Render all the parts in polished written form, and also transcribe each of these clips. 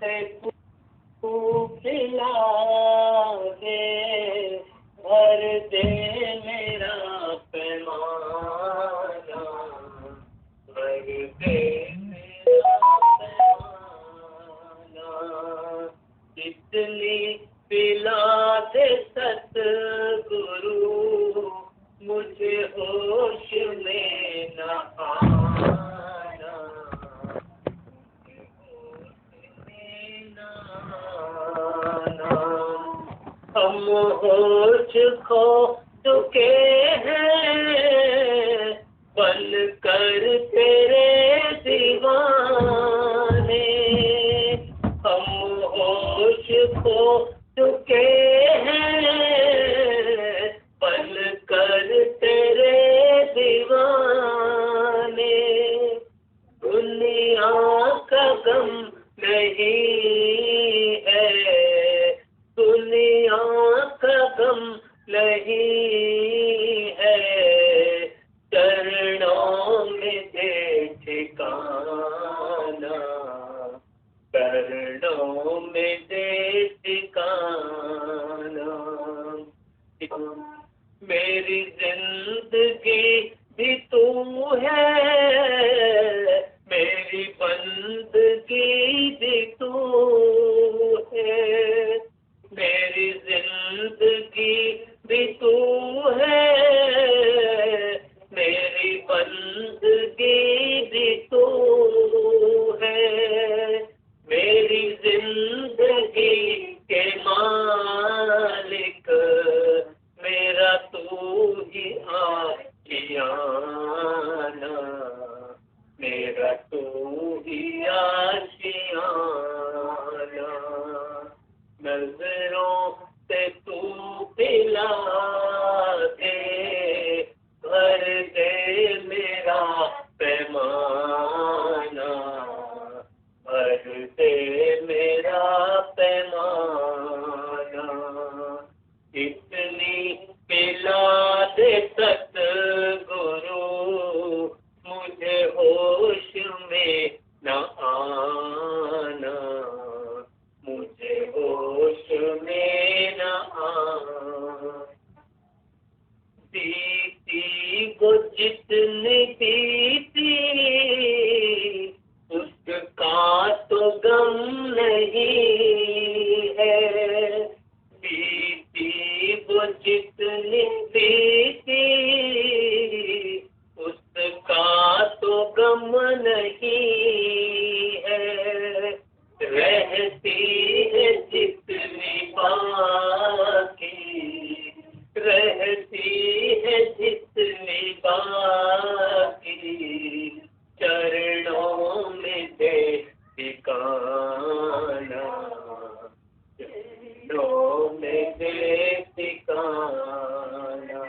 से तू पिला दे, भर दे मेरा पैमाना, भर दे मेरा पैमाना। जितनी पिला दे सतगुरु, मुझे होश में न आना, हम होश खो चुके हैं, बन कर तेरे दीवाने। हम होश खो चुके हैं, बन कर तेरे दीवाने। दुनिया का गम नहीं है, दुनिया का गम नहीं है, चरणों में दे ठिकाना, चरणों में दे ठिकाना। मेरी जिंदगी भी तू है, मेरी बंदगी भी तू है, मेरी जिंदगी भी तू है, मेरी बंदगी भी तू है। मेरी जिंदगी के मालिक मेरा तू ही आशियाना, मेरा तू ही आशियाना। नजरों से तू पिला दे, भर दे मेरा पैमाना, भर दे मेरा पैमाना। इतनी पिला दे सतगुरु, मुझे होश में न आना, मुझे होश में न आना। बीती वो जितनी बीती, उसका तो गम नहीं है। बीती वो जितनी बीती, उसका तो गम नहीं है। रहती है जितनी बाकी, रहती है जितनी बाकी, चरणों में दे ठिकाना, चरणों में दे ठिकाना।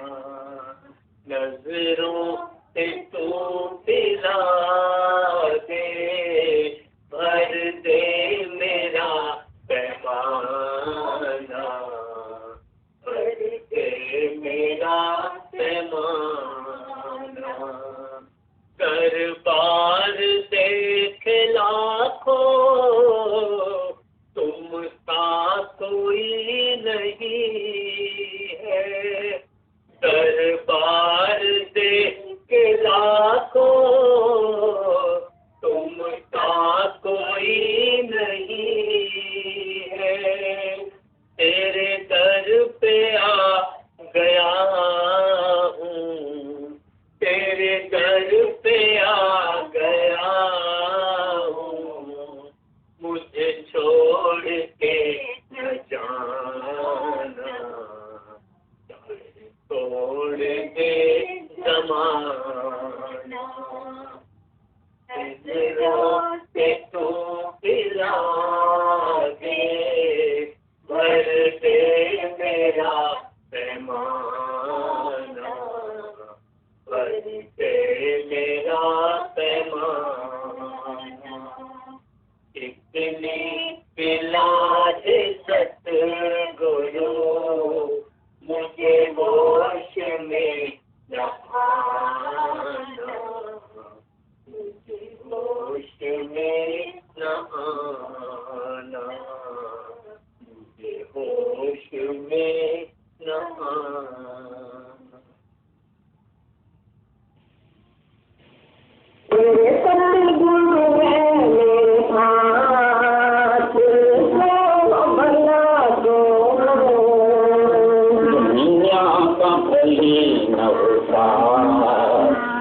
दुनिया का भले न होता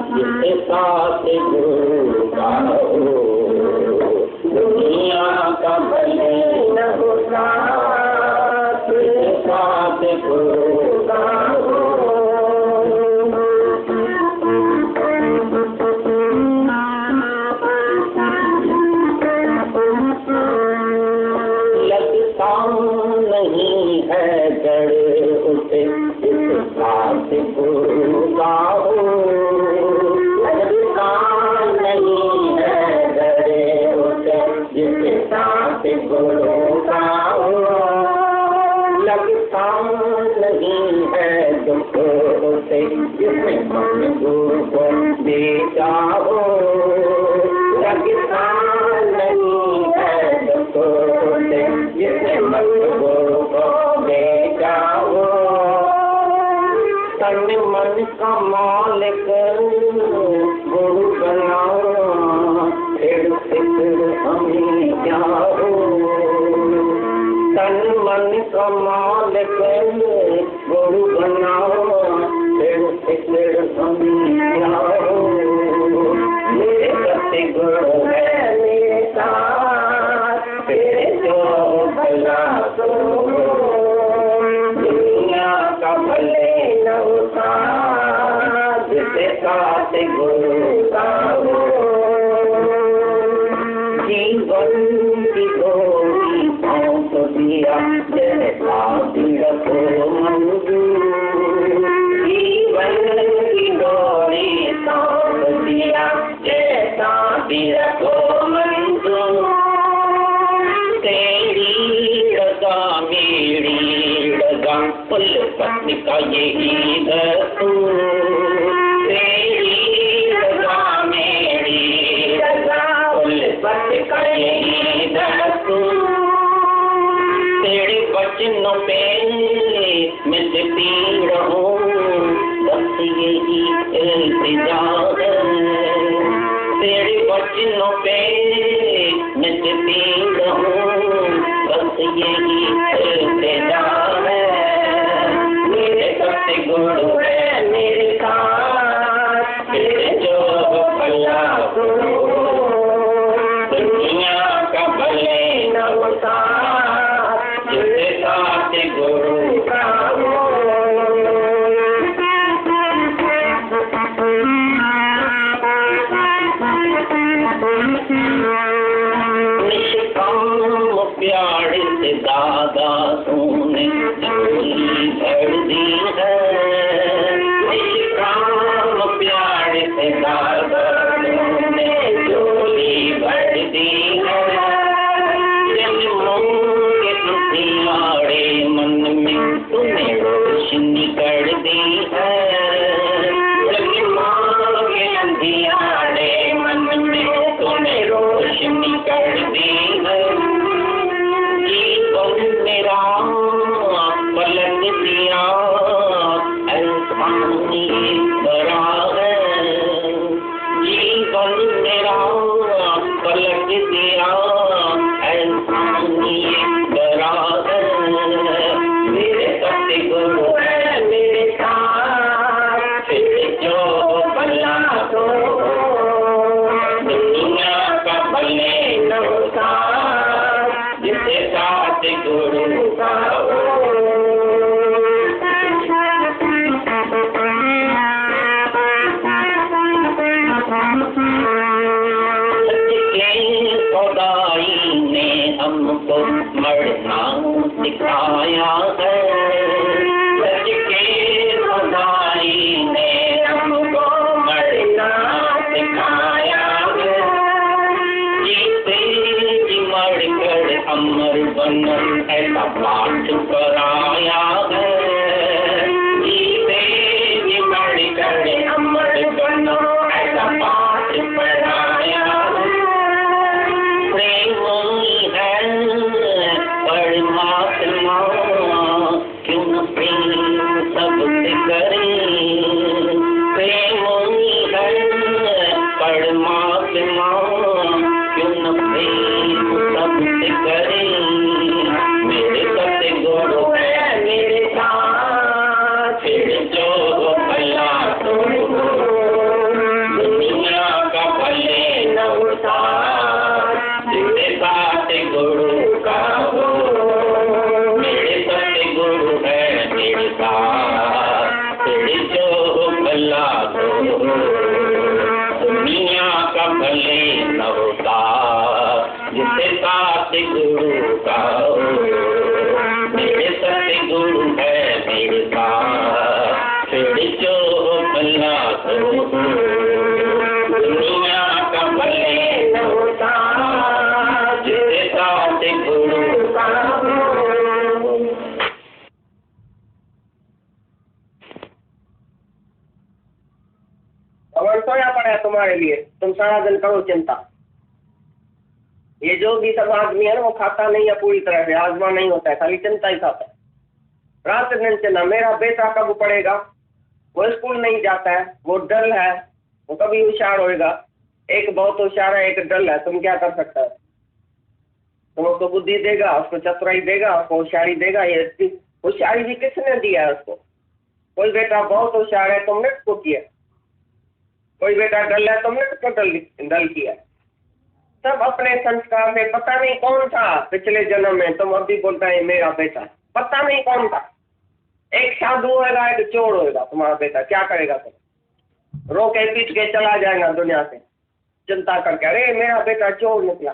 जिसके साथ गुरु का हो, दुनिया का भले न होता जिसके साथ गुरु का हो। नहीं है जड़ उसे इस साथ गुरु का हो, लगता नहीं है जड़ उसे जिस साथ गुरु का हो, लगता नहीं है दुख उसे जिसमें मन गुरु को बेचा हो, लगता नहीं है दुख उसे जिसमें मन गुरु को बेचा हो। तन मन का मालिक गुरु बनाओ, फिर फिक्र हमें क्या हो। तन मन का मालिक गुरु बनाओ, फिर फिक्र हमें क्या हो। मेरे सत्य गुरु है मेरे साथ, तेरे जो भला तो दुनिया का भले न होता जिसके साथ गुरु का हो। जीवन की गोरी पहुँच दिया जैसा तिरको मंजूर, जीवन की गोरी पहुँच दिया जैसा तिरको मंजूर। तेरी रज़ा मेरी रज़ा कुल पत्नी का यही दस्तूर, तेरी रज़ा मेरी रज़ा कुल पत्नी का यही दस्तूर। तेरे वचनों पे मैं जिती रहूं, बस यही इल्तिजा है। तेरे वचनों पे मैं जिती रहूं, बस यही इल्तिजा है। मेरे सत्य गुरु है मेरे साथ, तेरे जो भला तो दुनिया का भले न होता जिसके साथ गुरु का हो। निष्काम प्यार से दादा तूने झोली भर दी है, निष्काम प्यार से दादा तूने झोली भर दी है। जन्मों के अंधियारे मन में तूने रोशनी कर दी है, जन्मों के अंधियारे मन में तूने रोशनी कर दी है। जीवन मेरा पलट दिया ऐसानी भरा है, जीवन मेरा पलट दिया ऐसानी भरा है। मेरे सत्य गुरु है मेरे साथ, तेरे जो भला तो दुनिया का भले न होता जिसके साथ गुरु का हो। खुदाई ने हमको मरना सिखाया है, सच के खुदाई ने हमको मरना सिखाया है। जीते जी मर कर अमर बनन ऐसा पाठ कराया है, जीते जी मर कर अमर बनन ऐसा पाठ पढ़ाया है। प्रेम है परमात्मा क्यों न प्रेम सबसे करे, प्रेम है परमात्मा क्यों न प्रेम सबसे करे। मेरे सत्य गुरु है मेरे साथ, का फिर जो भला दो, दुनिया का भले न होता जिसके साथ गुरु का हो। मेरे सतगुरु है मेरे साथ फिर जो भला दो, दुनिया का भले न होता जिसके साथ गुरु का हो। भगवान सोया पड़ा है तुम्हारे लिए, तुम सारा दिन करो चिंता। ये जो भी सब आदमी है ना वो खाता नहीं है पूरी तरह से, आजमा नहीं होता है, खाली चिंता ही खाता है। रात दिन चिंता, मेरा बेटा कब पढ़ेगा, वो स्कूल नहीं जाता है, वो डल है, वो कभी होशियार होएगा। एक बहुत होशियार है, एक डल है, तुम क्या कर सकता है? तुम उसको बुद्धि देगा, उसको चतुराई देगा, उसको होशियारी देगा। ये होशियारी भी किसने दिया है उसको? कोई बेटा बहुत होशियार है, तुमने उसको किया। कोई बेटा डल है, तुमने उसको डल किया। सब अपने संस्कार में, पता नहीं कौन था पिछले जन्म में, तुम अभी बोलता है मेरा बेटा, पता नहीं कौन था। एक साधु होगा, एक चोर होगा तुम्हारा बेटा, क्या करेगा तुम? रो के पीट के चला जाएगा दुनिया से, चिंता करके, अरे मेरा बेटा चोर निकला,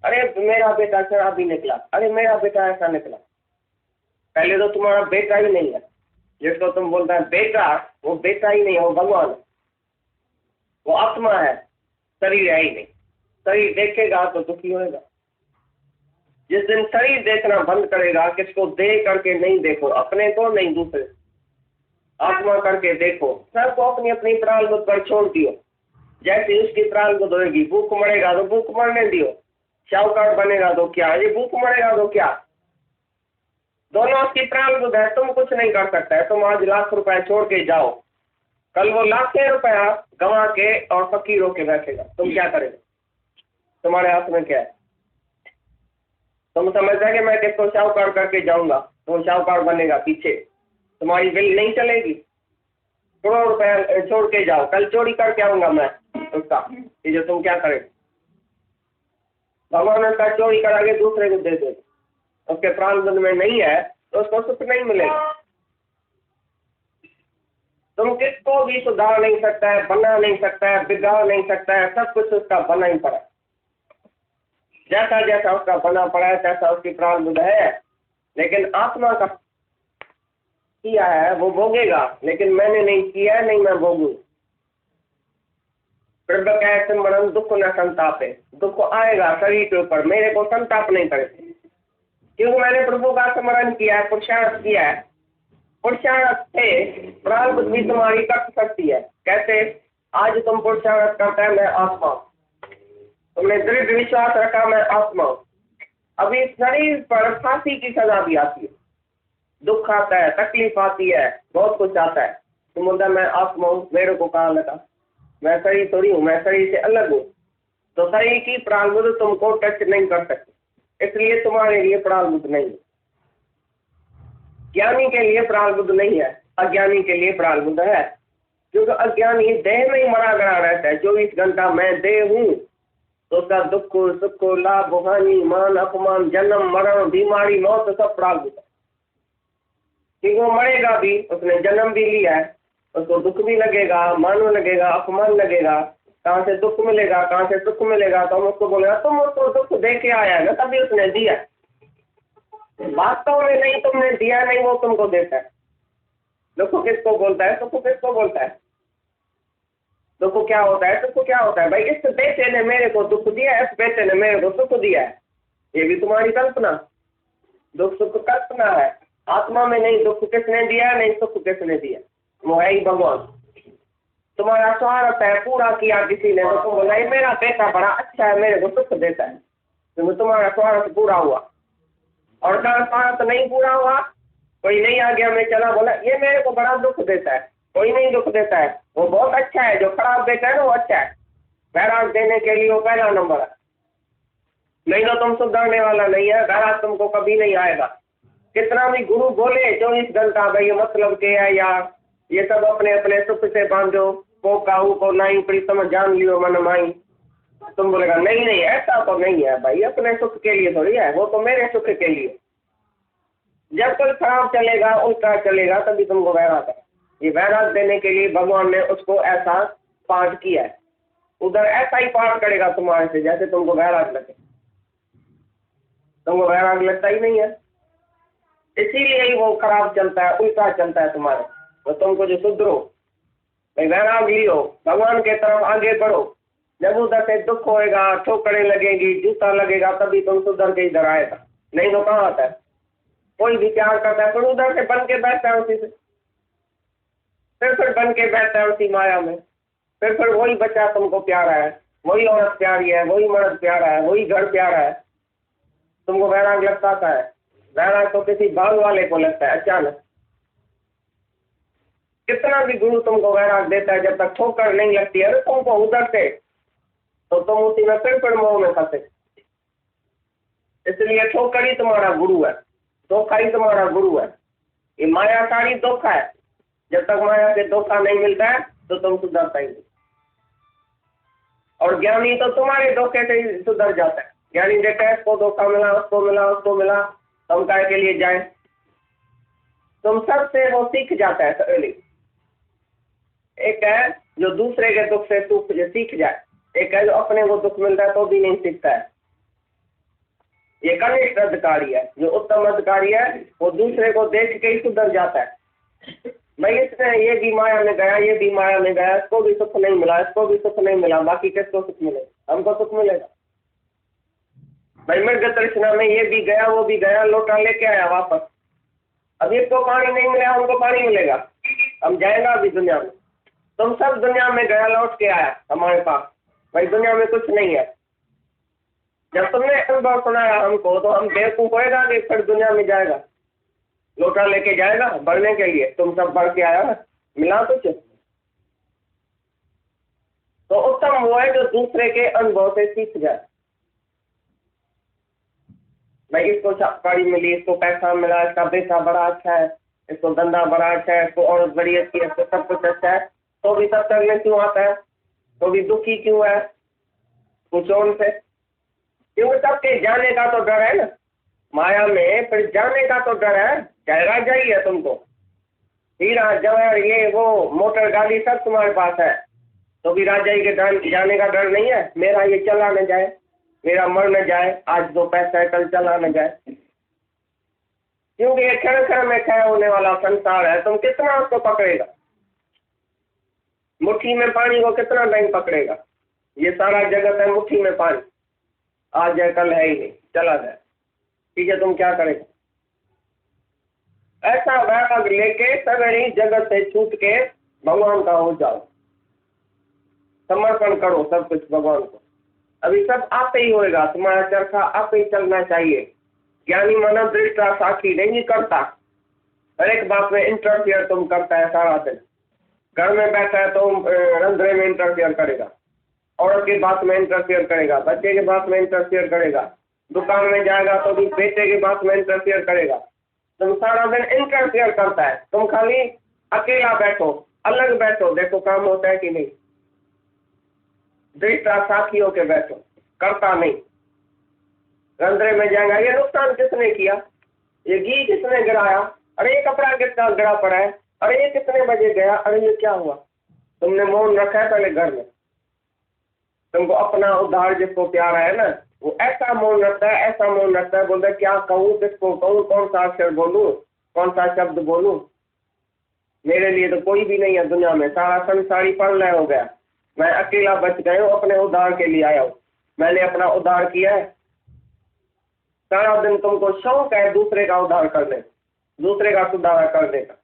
अरे मेरा बेटा शराबी निकला, अरे मेरा बेटा ऐसा निकला। पहले तो तुम्हारा बेटा ही नहीं है, जिसको तुम बोलता है बेटा, वो बेटा ही नहीं है, वो भगवान है, वो आत्मा है, शरीर है ही नहीं। शरीर देखेगा तो दुखी होएगा। जिस दिन शरीर देखना बंद करेगा, किसको देख करके नहीं देखो, अपने को नहीं दूसरे, आत्मा करके देखो। सबको अपनी अपनी प्रारब्ध पर छोड़ दियो, जैसे उसकी प्रारब्ध होगी। भूख मरेगा तो भूख मरने दियो, शाहूकार बनेगा तो क्या, ये भूख मरेगा तो क्या, दोनों उसकी प्रारब्ध है, तुम कुछ नहीं कर सकता है। तुम आज लाख रुपए छोड़ के जाओ, कल वो लाखें रुपया गंवा के और फकीर होके बैठेगा, तुम क्या करेगा? तुम्हारे हाथ में क्या है? तुम समझते हैं कि मैं किसको शाहूकार करके जाऊंगा तो शाहूकार बनेगा, पीछे तुम्हारी बिल नहीं चलेगी। करोड़ रुपया छोड़ के जाओ, कल चोरी करके आऊंगा मैं उसका, ये जो तुम क्या करेगा? भगवान उसका चोरी करा के दूसरे को दे दे, उसके प्रारब्ध में नहीं है तो उसको सुख नहीं मिलेगा। तुम किसको भी सुधार नहीं सकता है, बना नहीं सकता है, बिगाड़ नहीं सकता है, सब कुछ उसका बना ही पड़ा। जैसा जैसा उसका बना पड़ा है तैसा उसकी प्रारब्ध है। लेकिन आत्मा का किया है वो भोगेगा, लेकिन मैंने नहीं किया है, नहीं मैं भोगू। प्रभु कहे सिमरन दुख न संतापे, दुख आएगा शरीर के ऊपर, मेरे को संताप नहीं करे, क्योंकि मैंने प्रभु का स्मरण किया है, पुरुषार्थ किया है। पुरुषार्थ से प्रारब्ध भी तुम्हारी कट सकती है। कैसे? आज तुम पुरुषार्थ करता है मैं आत्मा, तुमने दृढ़ विश्वास रखा मैं आत्मा। अभी शरीर पर फांसी की सजा भी आती है, दुख आता है, तकलीफ आती है, बहुत कुछ आता है। तुम बोलता मैं आत्मा हूँ, मेरे को कहाँ लगा, मैं शरीर थोड़ी हूँ, मैं शरीर से अलग हूँ। तो शरीर की प्रारब्ध तुमको टच नहीं कर सकती, इसलिए तुम्हारे लिए प्रारब्ध नहीं है। ज्ञानी के लिए प्रारब्ध नहीं है, अज्ञानी के लिए प्रारब्ध है। क्योंकि अज्ञानी देह में ही मरा गड़ा रहता है, 24 घंटा मैं देह हूँ, तो उसका दुख सुख लाभ हानि मान अपमान जन्म मरण बीमारी मौत सब प्रारब्ध है। कि वो मरेगा भी, उसने जन्म भी लिया है, उसको दुख भी लगेगा, मान लगेगा, अपमान लगेगा, कहाँ से दुख मिलेगा, कहाँ से सुख मिलेगा। तो हम उसको बोलेगा तुम उसको दुख दे के आया है ना, तभी उसने दिया। वास्तव में नहीं तुमने दिया, नहीं वो तुमको देता है। दुख किसको बोलता है, सुख किसको बोलता है? दुख क्या होता है, सुख क्या होता है? भाई इस बेटे ने मेरे को दुख दिया है, इस बेटे ने मेरे को सुख दिया है, ये भी तुम्हारी कल्पना। दुख सुख कल्पना है, आत्मा में नहीं। दुख किसने दिया, नहीं सुख किसने दिया, वो है ही भगवान। तुम्हारा स्वार्थ है, पूरा किया किसी ने, तो तुम बोला मेरा बेटा बड़ा अच्छा है, मेरे को सुख देता है, तो तुम्हारा स्वार्थ पूरा हुआ। और का स्वार्थ नहीं पूरा हुआ, कोई नहीं आ गया, मैं चला बोला ये मेरे को बड़ा दुख देता है, कोई नहीं दुख देता है, वो बहुत अच्छा है। जो खराब देता है ना वो अच्छा है, बैराग देने के लिए वो पहला नंबर है। नहीं तो तुम सुधरने वाला नहीं है, बैराग तुमको कभी नहीं आएगा। कितना भी गुरु बोले 24 घंटा भाई ये मतलब क्या है, या ये सब अपने अपने सुख से बांधो, को काहू को नहीं प्रीतम जान लियो मन माई, तुम बोलेगा नहीं नहीं ऐसा तो नहीं है भाई, अपने सुख के लिए थोड़ी है, वो तो मेरे सुख के लिए। जब तक खराब चलेगा, उल्टा चलेगा, तभी तुमको वैराग है। ये वैराग देने के लिए भगवान ने उसको ऐसा पाठ किया है। उधर ऐसा ही पाठ करेगा तुम्हारे से जैसे तुमको वैराग लगे। तुमको वैराग लगता ही नहीं है, इसीलिए ही वो खराब चलता है, उल्टा चलता है तुम्हारे। तो तुमको जो सुधरो, भाई वैराग लियो, भगवान के तरफ आगे बढ़ो। जब उधर से दुख होएगा, ठोकरें लगेगी, जूता लगेगा, तभी तुम सुधर के इधर आएगा। नहीं तो कहाँ आता है? कोई भी प्यार करता है, फिर उधर से बन के बैठता है उसी से, फिर बन के बैठता है उसी माया में। फिर वही बच्चा तुमको प्यारा है, वही औरत प्यारी है, वही मर्द प्यारा है, वही घर प्यारा है। तुमको वैराग लगता है? वैराग तो किसी बाल वाले को लगता है अचानक। कितना भी गुरु तुमको वैराग देता है, जब तक ठोकर नहीं लगती है तुमको उधर से, तो तुम उसी में फिर मोह में फंसे। इसलिए ठोकर ही तुम्हारा गुरु है, धोखा ही तुम्हारा गुरु है। ये माया सारी धोखा है। जब तक माया से धोखा नहीं मिलता है तो तुम सुधरता ही नहीं। और ज्ञानी तो तुम्हारे धोखे से ही सुधर जाता है। ज्ञानी देखता है इसको धोखा मिला, उसको मिला, उसको मिला, तुम काय के लिए जाए। तुम सबसे वो सीख जाता है सहेली। एक है जो दूसरे के दुख से सीख जाए, एक है जो अपने को दुख मिलता है तो भी नहीं सीखता है। ये कनिष्ठ अधिकारी है। जो उत्तम अधिकारी है वो दूसरे को देख के ही सुधर जाता है। भाई इसने ये भी माया में गया, ये भी माया में गया, इसको भी सुख नहीं मिला, इसको भी सुख नहीं मिला, बाकी किसको सुख मिलेगा? हमको सुख मिलेगा। भाई मृग तृष्णा में ये भी गया, वो भी गया, लोटा लेके आया वापस। अब इसको पानी नहीं मिला, हमको पानी मिलेगा, हम जाएगा अभी दुनिया में। तुम सब दुनिया में गया, लौट के आया हमारे पास। भाई दुनिया में कुछ नहीं है। जब तुमने अनुभव सुनाया हमको, तो हम बेवकूफ होएगा कि फिर दुनिया में जाएगा, लोटा लेके जाएगा बढ़ने के लिए। तुम सब बढ़ के आया, मिला कुछ? तो उत्तम वो है जो दूसरे के अनुभव से सीख जाए। भाई इसको गाड़ी मिली, इसको पैसा मिला, इसका बेटा बड़ा अच्छा है, इसको धंधा बड़ा अच्छा है, इसको और बड़ी अच्छी है, इसको सब कुछ अच्छा है, तो भी सब करने क्यों आता है? तो भी दुखी क्यों है? पूछो उनसे। क्योंकि सबके जाने का तो डर है ना माया में, फिर जाने का तो डर है। चाहे राजा ही है तुमको, हीरा जवाहर ये वो मोटर गाड़ी सब तुम्हारे पास है, तो भी राजा ही के जाने का डर नहीं है। मेरा ये चला न जाए, मेरा मर न जाए, आज दो पैसा है कल चला न जाए। क्योंकि ये क्षण क्षण में क्षय होने वाला संसार है। तुम कितना उसको पकड़ेगा? मुट्ठी में पानी को कितना टाइम पकड़ेगा? ये सारा जगत है मुट्ठी में पानी, आज है कल है ही नहीं, चला जाए। ठीक है, तुम क्या करेगा? ऐसा वैराग लेके सगड़ी जगत से छूट के भगवान का हो जाओ, समर्पण करो सब कुछ भगवान को। अभी सब आपे ही होएगा, तुम्हारा चरखा आपे ही चलना चाहिए। ज्ञानी मानव दृष्टा साक्षी नहीं करता, हर एक बात में इंटरफियर तुम करता है सारा दिन। घर में बैठा है तो रंध्रे में इंटरफियर करेगा, औरत की बात में इंटरफियर करेगा, बच्चे की बात में इंटरफियर करेगा, दुकान में जाएगा तो भी बेटे की बात में इंटरफियर करेगा। तुम सारा दिन इंटरफियर करता है। तुम खाली अकेला बैठो, अलग बैठो, देखो काम होता है कि नहीं। दृष्टा साक्षी होके बैठो, करता नहीं। रंध्रे में जाएगा, ये नुकसान किसने किया, ये घी किसने गिराया, अरे ये कपड़ा कितना गिरा पड़ा है, अरे ये कितने बजे गया, अरे ये क्या हुआ। तुमने मौन रखा है पहले घर में। तुमको अपना उद्धार जिसको प्यारा है ना, वो ऐसा मौन रखता है, ऐसा मौन रखता है, बोलता है क्या कहूँ, किसको कहूँ, कौन सा अक्षर बोलूँ, कौन सा शब्द बोलूँ। मेरे लिए तो कोई भी नहीं है दुनिया में, सारा संसारी प्रलय हो गया, मैं अकेला बच गया हूँ, अपने उद्धार के लिए आया हूँ, मैंने अपना उद्धार किया है। सारा दिन तुमको शौक है दूसरे का उद्धार करने, दूसरे का सुधार करने का।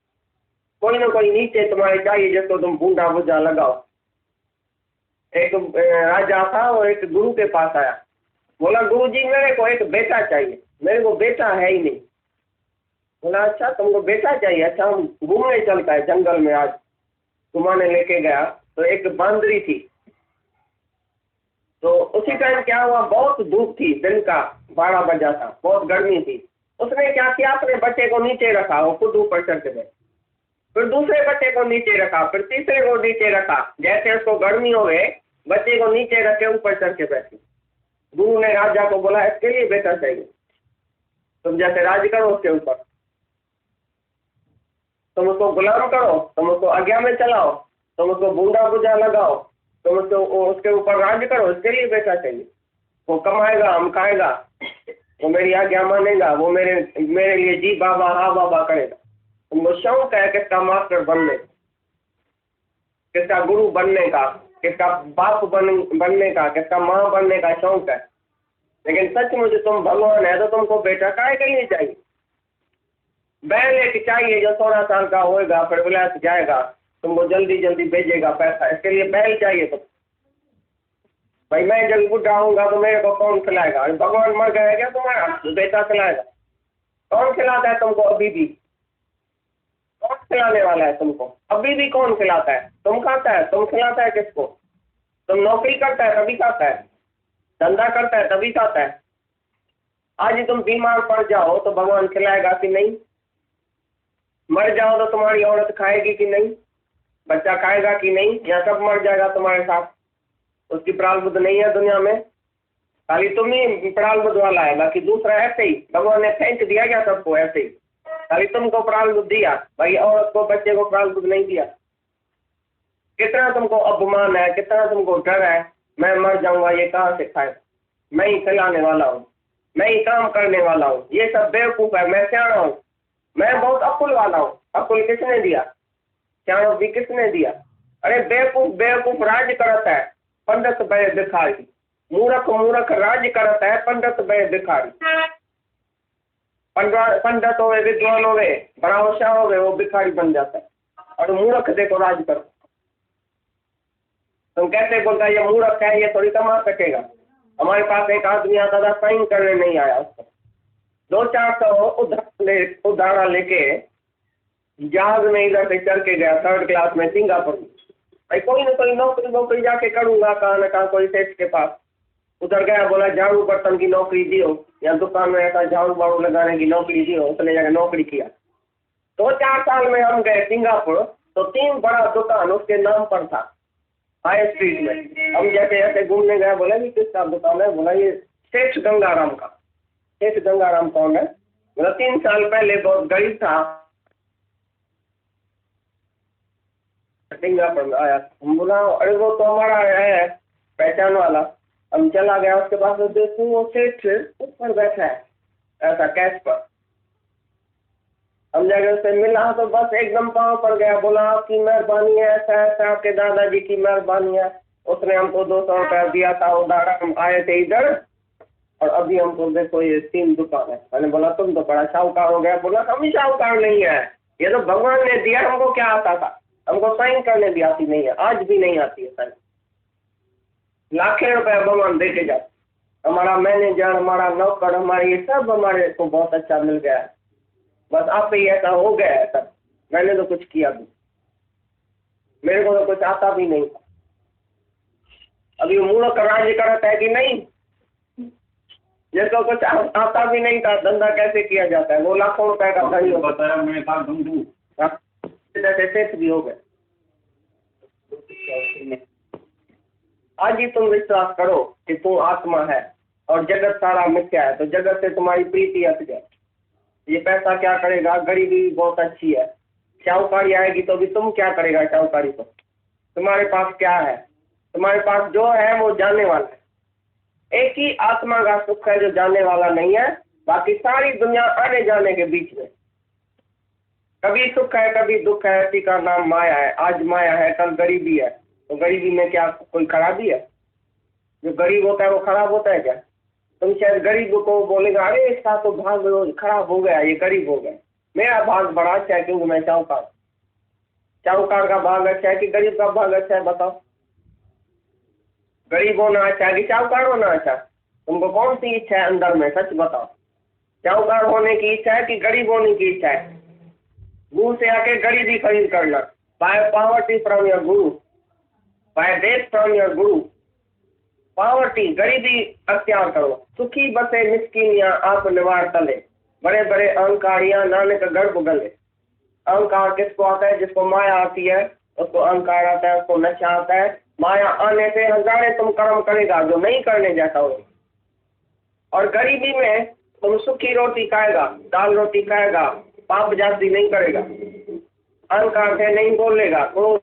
कोई ना कोई नीचे तुम्हारे चाहिए जिसको तुम बूंदा बुझा लगाओ। एक राजा था, वो एक गुरु के पास आया, बोला गुरु जी मेरे को एक बेटा चाहिए, मेरे को बेटा है ही नहीं। बोला अच्छा तुमको बेटा चाहिए, अच्छा हम घूमने चलता है जंगल में। आज घुमाने लेके गया तो एक बांदरी थी। तो उसी टाइम क्या हुआ, बहुत धूप थी, दिन का 12 बजा था, बहुत गर्मी थी। उसने क्या किया, अपने बच्चे को नीचे रखा, वो खुद ऊपर चढ़ के गए, फिर दूसरे बच्चे को नीचे रखा, फिर तीसरे को नीचे रखा। जैसे उसको गर्मी हो गए, बच्चे को नीचे रख के ऊपर चढ़ के बैठे। गुरु ने राजा को बोला इसके लिए बेटा चाहिए, तुम जैसे राज करो उसके ऊपर। तुम उसको गुलाम करो, तुम उसको आज्ञा में चलाओ, तुम उसको बूंदा बुझा लगाओ, तुम उसके ऊपर राज करो। इसके लिए पैसा चाहिए। वो कमाएगा, हम खाएगा, वो मेरी आज्ञा मानेगा, वो मेरे लिए जी बाबा हाँ बाबा करेगा। तुमको शौक है किसका मास्टर बनने, किसका गुरु बनने का, किसका बाप बनने का, किसका माँ बनने का शौक है। लेकिन सचमुच तुम भगवान है तो तुमको बेटा काहे के लिए चाहिए? बैल एक चाहिए जो 16 साल का होएगा, फिर विलास जाएगा, तुमको जल्दी जल्दी भेजेगा पैसा। इसके लिए बैल चाहिए। तो भाई मैं जब बुढ़ा होऊंगा तो मेरे को कौन खिलाएगा? भगवान मर गया क्या तुम्हारा? बेटा खिलाएगा। कौन खिलाता है तुमको अभी भी? कौन खिलाने वाला है तुमको? अभी भी कौन खिलाता है? तुम खाता है। तुम खिलाता है किसको? तुम नौकरी करता है तभी खाता है, धंधा करता है तभी खाता है। आज तुम बीमार पड़ जाओ तो भगवान खिलाएगा कि नहीं? मर जाओ तो तुम्हारी औरत खाएगी कि नहीं? बच्चा खाएगा कि नहीं? या सब मर जाएगा तुम्हारे साथ? उसकी प्रारब्ध नहीं है दुनिया में, खाली तुम ही प्रारब्ध वाला है, बाकी दूसरा ऐसे ही भगवान ने फेंक दिया क्या सबको ऐसे ही? खाली तुमको प्रारब्ध दिया, भाई औरत को बच्चे को प्रारब्ध नहीं दिया। कितना तुमको अपमान है, कितना तुमको डर है, मैं मर जाऊंगा ये कहाँ से खाए? मैं ही खिलाने वाला हूँ, मैं ही काम करने वाला हूँ। ये सब बेवकूफ है, मैं सियाणा हूँ, मैं बहुत अकुल वाला हूँ। अकुल किसने दिया? सियाणा भी किसने दिया? अरे बेवकूफ बेवकूफ राज करता है, पंडित बे भिखारी। मूर्ख मूर्ख राज करता है, पंडित बे भिखारी। पंडित होवे, विद्वान होवे, बड़ा होशियार होवे, वो भिखारी बन जाता है। और मूर्ख देखो राज कर। तुम कैसे बोलता ये मूर्ख है, ये थोड़ी कमा सकेगा। हमारे पास एक आदमी आता था, साइन करने नहीं आया उसको। 200-400 उधारा लेके जहाज में इधर से चढ़ के गया, 3rd क्लास में सिंगापुर में। भाई कोई ना कोई नौकरी जाके करूंगा कहाँ न कहाँ कोई सेठ के पास। उधर गया, बोला झाड़ू बर्तन की नौकरी दियो, या दुकान में ऐसा झाड़ू बाड़ू लगाने की नौकरी दियो। उसने जाकर नौकरी किया। 2-4 साल में हम गए सिंगापुर, तो 3 बड़ा दुकान उसके नाम पर था, हाई स्ट्रीट में। हम जैसे ऐसे घूमने गए, बोला ये किसका दुकान है? बोला ये सेठ गंगाराम का। सेठ गंगाराम कौन है? बोला 3 साल पहले बहुत गरीब था, सिंगापुर में आया। हम बोला अरे वो तो हमारा है पहचान वाला। हम चला गया उसके पास, तो देखो वो सेठ ऊपर बैठा है ऐसा कैश पर। हम जाके उससे मिला तो बस एकदम पाँव पड़ गया। बोला आपकी मेहरबानी है, ऐसा ऐसा आपके दादाजी की मेहरबानी है, उसने हमको 200 रुपया दिया था उधार, हम आए थे इधर और अभी हमको देखो ये 3 दुकान है। मैंने बोला तुम तो बड़ा शाहूकार हो गया। बोला हम ही शाहूकार नहीं है, ये तो भगवान ने दिया, हमको क्या आता था? हमको साइन करने भी आती नहीं है, आज भी नहीं आती है साइन। लाखें रुपए भगवान दे के जाते। हमारा मैनेजर, हमारा नौकर, हमारे ये सब हमारे को बहुत अच्छा मिल गया है। बस आप ही ऐसा हो गया है सब। मैंने तो कुछ किया भी, मेरे को तो कुछ आता भी नहीं था। अभी मूर्ख राज्य करता है कि नहीं? जिसको कुछ आता भी नहीं था, धंधा कैसे किया जाता है? वो लाखों रुपए का धनी हो बताया, मैं था धंधू जैसे सेठ भी हो गए। आज ही तुम विश्वास करो कि तू आत्मा है और जगत सारा मिथ्या है, तो जगत से तुम्हारी प्रीति हट जाए। ये पैसा क्या करेगा? गरीबी बहुत अच्छी है, शाहूकारी आएगी तो भी तुम क्या करेगा? शाहूकारी को तुम्हारे पास क्या है? तुम्हारे पास जो है वो जाने वाला है। एक ही आत्मा का सुख है जो जाने वाला नहीं है, बाकी सारी दुनिया आने जाने के बीच में। कभी सुख है कभी दुख है, इसी का नाम माया है। आज माया है, कल गरीबी है, तो गरीबी में क्या कोई खराबी है? जो गरीब होता है वो खराब होता है क्या? तुम शायद गरीब को बोलेगा अरे इसका तो भाग खराब हो गया, ये गरीब हो गया। मेरा भाग बड़ा अच्छा है क्योंकि मैं शाहूकार। शाहूकार का भाग अच्छा है कि गरीब का भाग अच्छा है? बताओ। गरीब होना अच्छा है कि शाहूकार होना अच्छा? तुमको कौन सी इच्छा है अंदर में? सच बताओ। शाहूकार होने की इच्छा है कि गरीब होने की इच्छा है? गुरु से आके गरीबी खरीद करना। Bye poverty from your Guru, bye death from your Guru. Poverty गरीबी अख्तियार करो। सुखी बसे मिस्किनियां आप निवार तले, बड़े बड़े अहंकारियां नानक गर्भ गले। अहंकार किसको आता है? जिसको माया आती है उसको अहंकार आता है, उसको नशा आता है। माया आने से हजारे तुम कर्म करेगा जो नहीं करने जाता हो। और गरीबी में तुम सूखी रोटी खाएगा, दाल रोटी खाएगा, पाप जाति नहीं करेगा। अहंकार से नहीं बोलेगा तो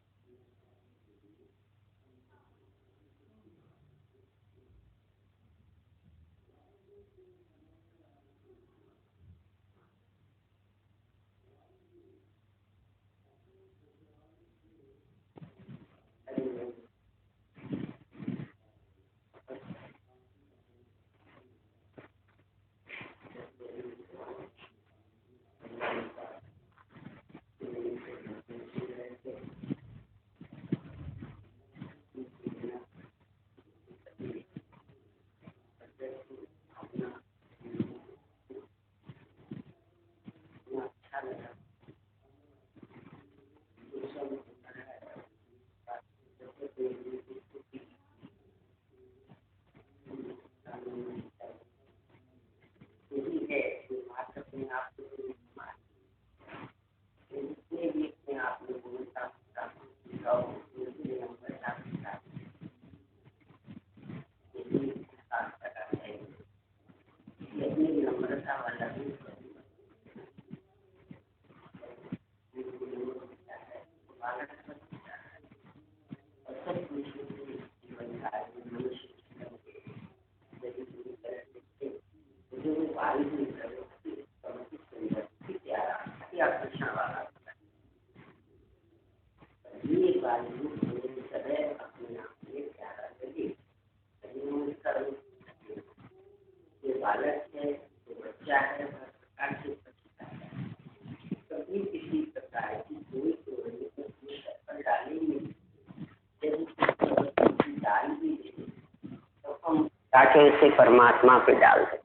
ताकि उसे परमात्मा पे डाल दे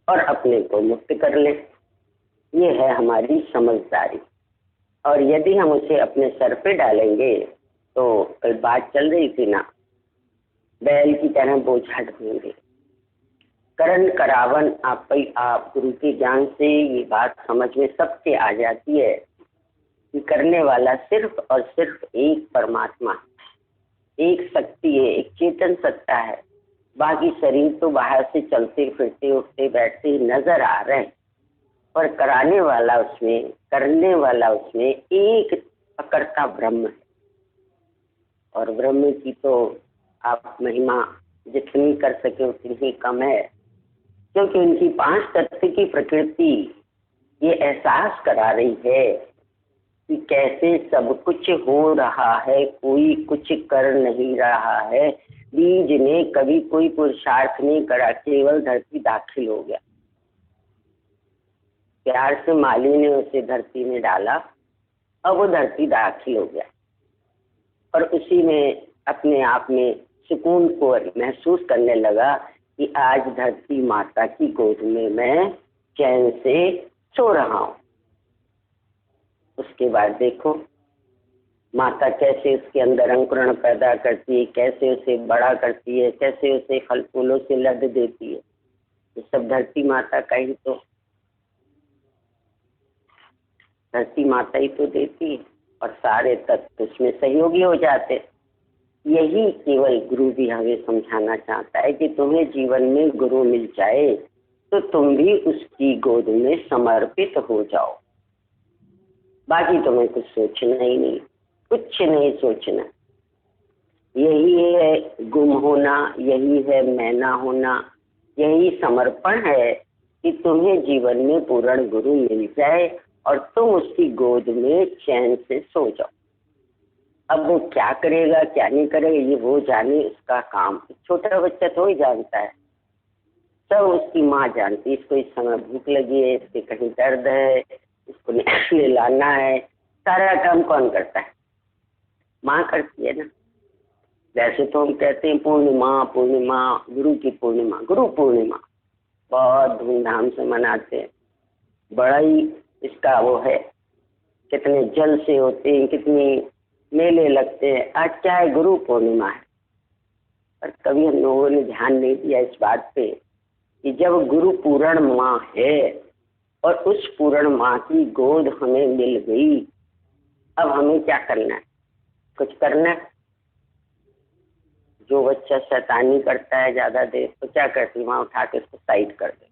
और अपने को मुक्त कर ले। ये है हमारी समझदारी। और यदि हम उसे अपने सर पे डालेंगे तो कल बात चल रही थी ना, बैल की तरह बोझा ढोएंगे। करण करावन आप गुरु के ज्ञान से ये बात समझ में सबके आ जाती है कि करने वाला सिर्फ और सिर्फ एक परमात्मा, एक शक्ति है, एक चेतन सत्ता है। बाकी शरीर तो बाहर से चलते फिरते उठते बैठते नजर आ रहे हैं, पर कराने वाला उसमें, करने वाला उसमें एक अकर्ता ब्रह्म है। और ब्रह्म की तो आप महिमा जितनी कर सके उतनी ही कम है, क्योंकि उनकी 5 तत्व की प्रकृति ये एहसास करा रही है कि कैसे सब कुछ हो रहा है, कोई कुछ कर नहीं रहा है। बीज ने कभी कोई पुरुषार्थ नहीं करा, केवल धरती दाखिल हो गया। प्यार से माली ने उसे धरती में डाला, अब वो धरती दाखिल हो गया और उसी में अपने आप में सुकून को महसूस करने लगा कि आज धरती माता की गोद में मैं चैन से सो रहा हूँ। उसके बाद देखो माता कैसे उसके अंदर अंकुरण पैदा करती है, कैसे उसे बड़ा करती है, कैसे उसे फल फूलों से लद देती है। ये सब धरती माता का ही तो, धरती माता ही तो देती है और सारे तत्व उसमें सहयोगी हो जाते। यही केवल गुरु भी हमें समझाना चाहता है कि तुम्हें जीवन में गुरु मिल जाए तो तुम भी उसकी गोद में समर्पित हो जाओ। बाकी तुम्हें कुछ सोचना ही नहीं, कुछ नहीं सोचना। यही है गुम होना, यही है मैना होना, यही समर्पण है कि तुम्हें जीवन में पूर्ण गुरु मिल जाए और तुम उसकी गोद में चैन से सो जाओ। अब वो क्या करेगा क्या नहीं करेगा ये वो जाने, उसका काम। छोटा बच्चा तो ही जानता है, सब उसकी माँ जानती है। इसको इस समय भूख लगी है, इसके कहीं दर्द है, इसको ले लाना है, सारा काम कौन करता है? माँ करती है ना। वैसे तो हम कहते हैं पूर्णिमा पूर्णिमा, गुरु की पूर्णिमा, गुरु पूर्णिमा बहुत धूमधाम से मनाते हैं। बड़ा ही इसका वो है, कितने जल से होते हैं, कितनी मेले लगते हैं। आज क्या है? गुरु पूर्णिमा है। पर कभी हम लोगों ने ध्यान नहीं दिया इस बात पे कि जब गुरु पूर्ण माँ है और उस पूर्ण माँ की गोद हमें मिल गई, अब हमें क्या करना है? कुछ करना है। जो बच्चा शैतानी करता है ज्यादा देर तो क्या करती, वहां उठा के उसको साइड कर दे।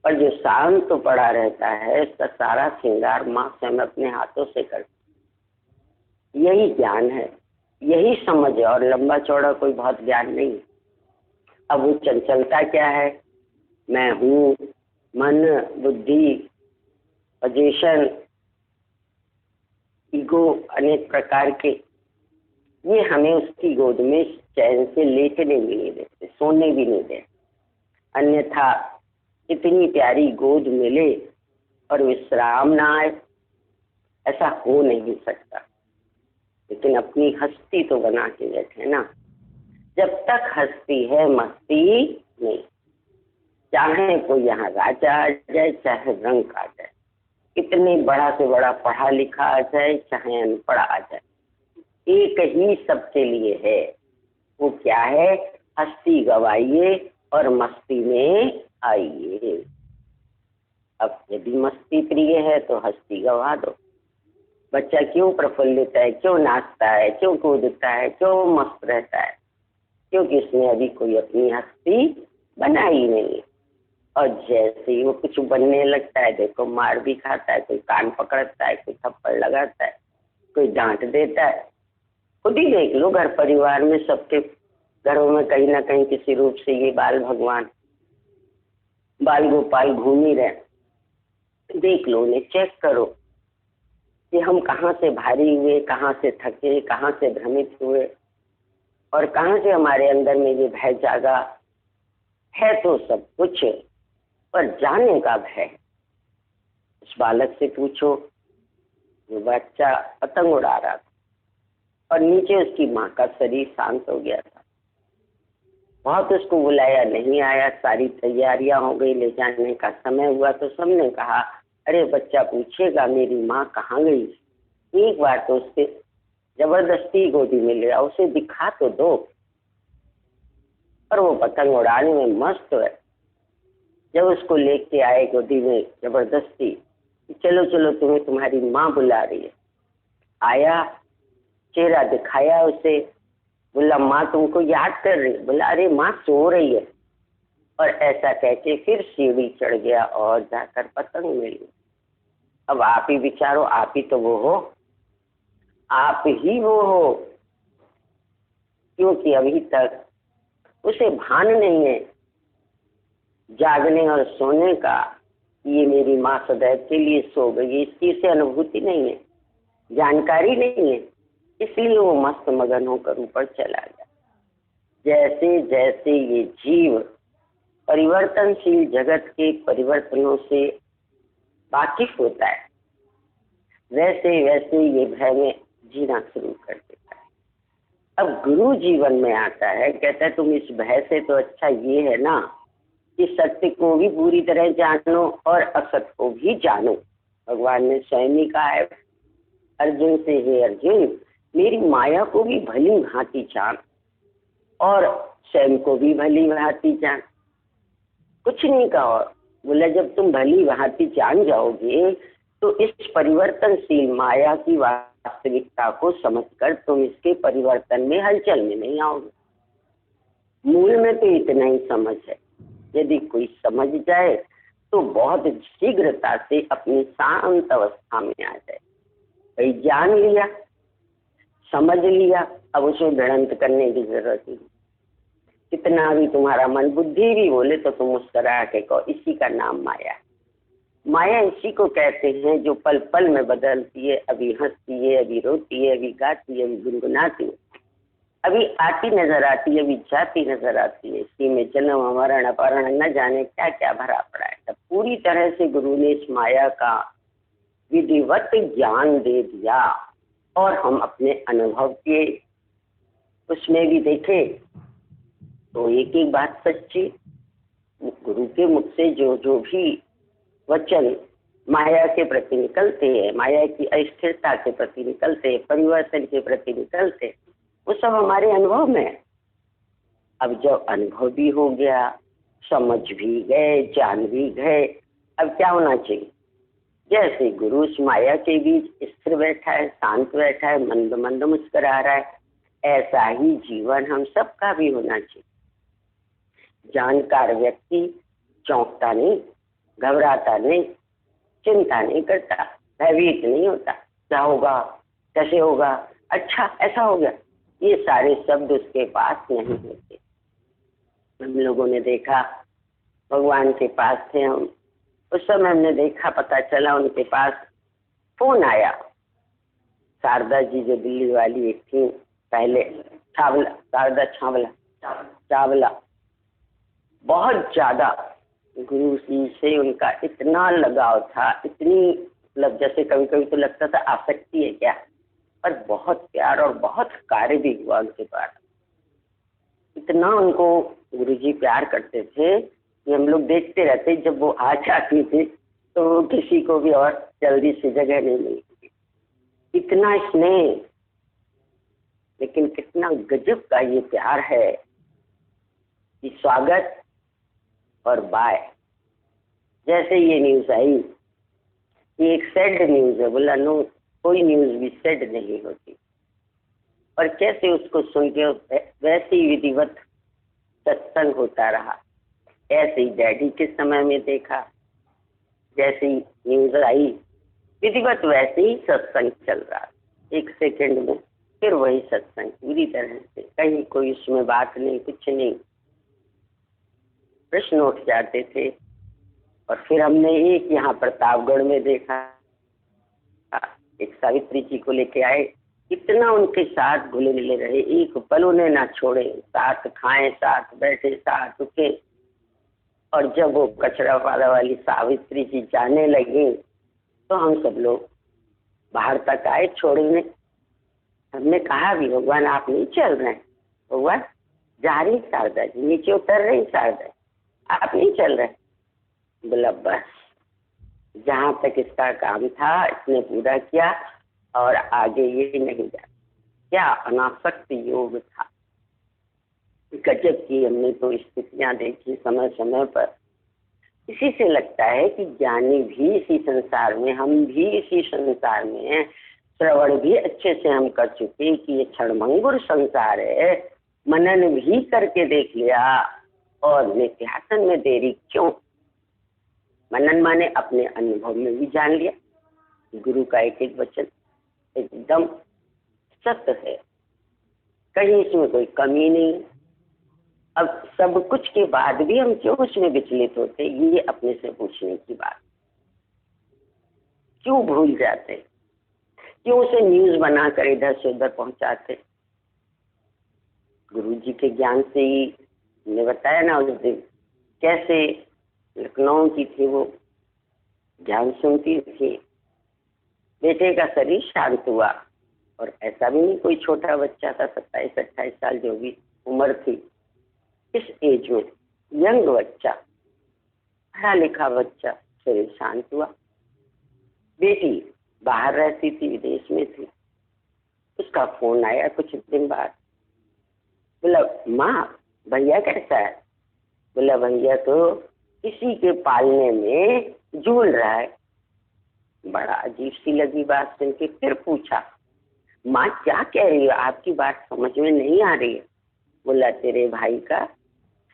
और जो शांत तो पड़ा रहता है उसका सारा श्रृंगार माँ स्वयं अपने हाथों से करती। यही ज्ञान है, यही समझ है, और लंबा चौड़ा कोई बहुत ज्ञान नहीं है। अब वो चंचलता क्या है? मैं हूँ, मन, बुद्धि, पोजीशन, ईगो, अनेक प्रकार के, ये हमें उसकी गोद में चैन से लेटने भी नहीं देते, सोने भी नहीं देते। अन्यथा इतनी प्यारी गोद मिले और विश्राम ना आए, ऐसा हो नहीं सकता। लेकिन अपनी हस्ती तो बना के बैठे ना। जब तक हस्ती है मस्ती नहीं। चाहे कोई यहाँ राजा आ जाए, चाहे रंग आ जाए, कितने बड़ा से बड़ा पढ़ा लिखा आ जाए, चाहे अनपढ़ आ जाए, एक ही सबके लिए है। वो क्या है? हस्ती गवाइए और मस्ती में आइए। अब यदि मस्ती प्रिय है तो हस्ती गवा दो। बच्चा क्यों प्रफुल्लित है, क्यों नाचता है, क्यों कूदता है, क्यों मस्त रहता है? क्योंकि उसने अभी कोई अपनी हस्ती बनाई नहीं। और जैसे ही वो कुछ बनने लगता है, देखो मार भी खाता है, कोई कान पकड़ता है, कोई थप्पड़ लगाता है, कोई डांट देता है। खुद ही देख लो, घर परिवार में सबके घरों में कहीं ना कहीं किसी रूप से ये बाल भगवान, बाल गोपाल घूम ही रहे। देख लो, उन्हें चेक करो कि हम कहाँ से भारी हुए, कहाँ से थके, कहाँ से भ्रमित हुए, और कहाँ से हमारे अंदर में ये भय जागा है। तो सब कुछ, पर जाने का भय। उस बालक से पूछो, वो बच्चा पतंग उड़ा रहा था और नीचे उसकी माँ का शरीर शांत हो गया था। बहुत उसको बुलाया, नहीं आया। सारी तैयारियां हो गई, ले जाने का समय हुआ तो सबने कहा, अरे बच्चा पूछेगा मेरी माँ कहाँ गई, एक बार तो उसके जबरदस्ती गोदी में ले आओ, उसे दिखा तो दो। और वो पतंग उड़ाने में मस्त है। जब उसको लेके आए गोदी में जबरदस्ती, चलो चलो तुम्हें तुम्हारी माँ बुला रही है, आया, चेहरा दिखाया उसे, बोला माँ तुमको याद कर रही। बोला अरे माँ सो रही है। और ऐसा कहके फिर सीढ़ी चढ़ गया और जाकर पतंग मिली। अब आप ही विचारो, आप ही तो वो हो, आप ही वो हो। क्योंकि अभी तक उसे भान नहीं है जागने और सोने का, ये मेरी माँ सदैव के लिए सो गई, इसकी से अनुभूति नहीं है, जानकारी नहीं है। इसलिए वो मस्त मगन होकर ऊपर चला गया। जैसे जैसे ये जीव परिवर्तनशील जगत के परिवर्तनों से वाकिफ होता है, वैसे वैसे ये भय में जीना शुरू कर देता है। अब गुरु जीवन में आता है, कहता है तुम इस भय से तो अच्छा ये है ना कि सत्य को भी पूरी तरह जानो और असत्य को भी जानो। भगवान ने स्वयं ही कहा है अर्जुन से, हे अर्जुन मेरी माया को भी भली भांति जान और स्वयं को भी भली भांति जान। कुछ नहीं कहा। बोला जब तुम भली भांति जान जाओगे तो इस परिवर्तनशील माया की वास्तविकता को समझकर तुम इसके परिवर्तन में हलचल में नहीं आओगे। मूल में तो इतना ही समझ है। यदि कोई समझ जाए तो बहुत शीघ्रता से अपनी शांत अवस्था में आ जाए। भाई जान लिया, समझ लिया, अब उसे भिड़ंत करने की जरूरत नहीं। कितना भी तुम्हारा मन बुद्धि भी बोले तो तुम मुस्करा के कहो इसी का नाम माया है। माया इसी को कहते हैं जो पल पल में बदलती है, अभी हंसती है, अभी रोती है, अभी गाती है, अभी गुनगुनाती है, अभी आती नजर आती है, अभी जाती नजर आती है। इसी में जन्म मरण अपहरण न जाने क्या क्या भरा पड़ा है। तब पूरी तरह से गुरु ने इस माया का विधिवत ज्ञान दे दिया और हम अपने अनुभव के उसमें भी देखे तो एक एक बात सच्ची। गुरु के मुख से जो जो भी वचन माया के प्रति निकलते हैं, माया की अस्थिरता के प्रति निकलते, परिवर्तन के प्रति निकलते, वो सब हमारे अनुभव में है। अब जब अनुभव भी हो गया, समझ भी गए, जान भी गए, अब क्या होना चाहिए? जैसे गुरु उस माया के बीच स्थिर बैठा है, शांत बैठा है, मंद मंद मुस्कुरा रहा है, ऐसा ही जीवन हम सबका भी होना चाहिए। जानकार व्यक्ति चौंकता नहीं, घबराता नहीं, चिंता नहीं करता, भयभीत नहीं होता, क्या होगा, कैसे होगा, अच्छा ऐसा हो गया, ये सारे शब्द उसके पास नहीं होते। हम लोगों ने देखा, भगवान के पास थे हम, उस समय हमने देखा, पता चला उनके पास फोन आया। शारदा जी जो दिल्ली वाली एक थी पहले, छावला, शारदा चावला, बहुत ज्यादा गुरु जी से उनका इतना लगाव था, इतनी मतलब जैसे कभी कभी तो लगता था आसक्ति है क्या, पर बहुत प्यार और बहुत कार्य भी हुआ उनके पास। इतना उनको गुरुजी प्यार करते थे कि हम लोग देखते रहते, जब वो आ जाती थी तो किसी को भी और जल्दी से जगह नहीं मिलती, इतना स्नेह। लेकिन कितना गजब का ये प्यार है कि स्वागत और बाय। जैसे ये न्यूज आई, ये एक सैड न्यूज है, बोला नो, कोई न्यूज भी सैड नहीं होती। और कैसे उसको सुन के वैसे ही विधिवत सत्संग होता रहा। ऐसे ही डैडी के समय में देखा, जैसे ही न्यूज आई विधिवत वैसे ही सत्संग चल रहा, एक सेकंड में फिर वही सत्संग पूरी तरह से, कहीं कोई उसमें बात नहीं, कुछ नहीं। प्रश्न उठ जाते थे। और फिर हमने एक यहाँ प्रतापगढ़ में देखा, एक सावित्री जी को लेके आए, इतना उनके साथ घुले मिले रहे, एक पल उन्हें ना छोड़े, साथ खाएं, साथ बैठे, साथ उठे। और जब वो कचरा वाली सावित्री जी जाने लगी तो हम सब लोग बाहर तक आए छोड़ने। हमने कहा भी, भगवान आप नहीं चल रहे हैं, भगवान जा रही शारदा जी, नीचे उतर रही शारदा, आप नहीं चल रहे। बोला बस, जहाँ तक इसका काम था इसने पूरा किया और आगे ये नहीं जा। क्या अनासक्त योग था, गजब की हमने तो स्थितियां देखी समय समय पर। इसी से लगता है कि ज्ञानी भी इसी संसार में, हम भी इसी संसार में हैं। श्रवण भी अच्छे से हम कर चुके कि ये क्षणभंगुर संसार है, मनन भी करके देख लिया, और नित्यासन में देरी क्यों। मनन माने अपने अनुभव में भी जान लिया, गुरु का एक एक वचन एकदम सत्य है, कहीं इसमें कोई कमी नहीं। अब सब कुछ के बाद भी हम क्यों उसमें विचलित होते, ये अपने से पूछने की बात। क्यों भूल जाते, क्यों उसे न्यूज बनाकर इधर से उधर पहुंचाते। गुरु जी के ज्ञान से ही ने बताया ना उस दिन, कैसे लखनऊ की थी वो, ज्ञान सुनती थी, बेटे का शरीर शांत हुआ। और ऐसा भी नहीं कोई छोटा बच्चा था, 27-28 साल जो भी उम्र थी, इस एज में यंग बच्चा, पढ़ा लिखा बच्चा, शरीर शांत हुआ। बेटी बाहर रहती थी, विदेश में थी, उसका फोन आया कुछ दिन बाद, बोला माँ भैया कैसा है। बोला भैया तो किसी के पालने में झूल रहा है। बड़ा अजीब सी लगी बात सुन के। फिर पूछा माँ क्या कह रही हो, आपकी बात समझ में नहीं आ रही है। बोला तेरे भाई का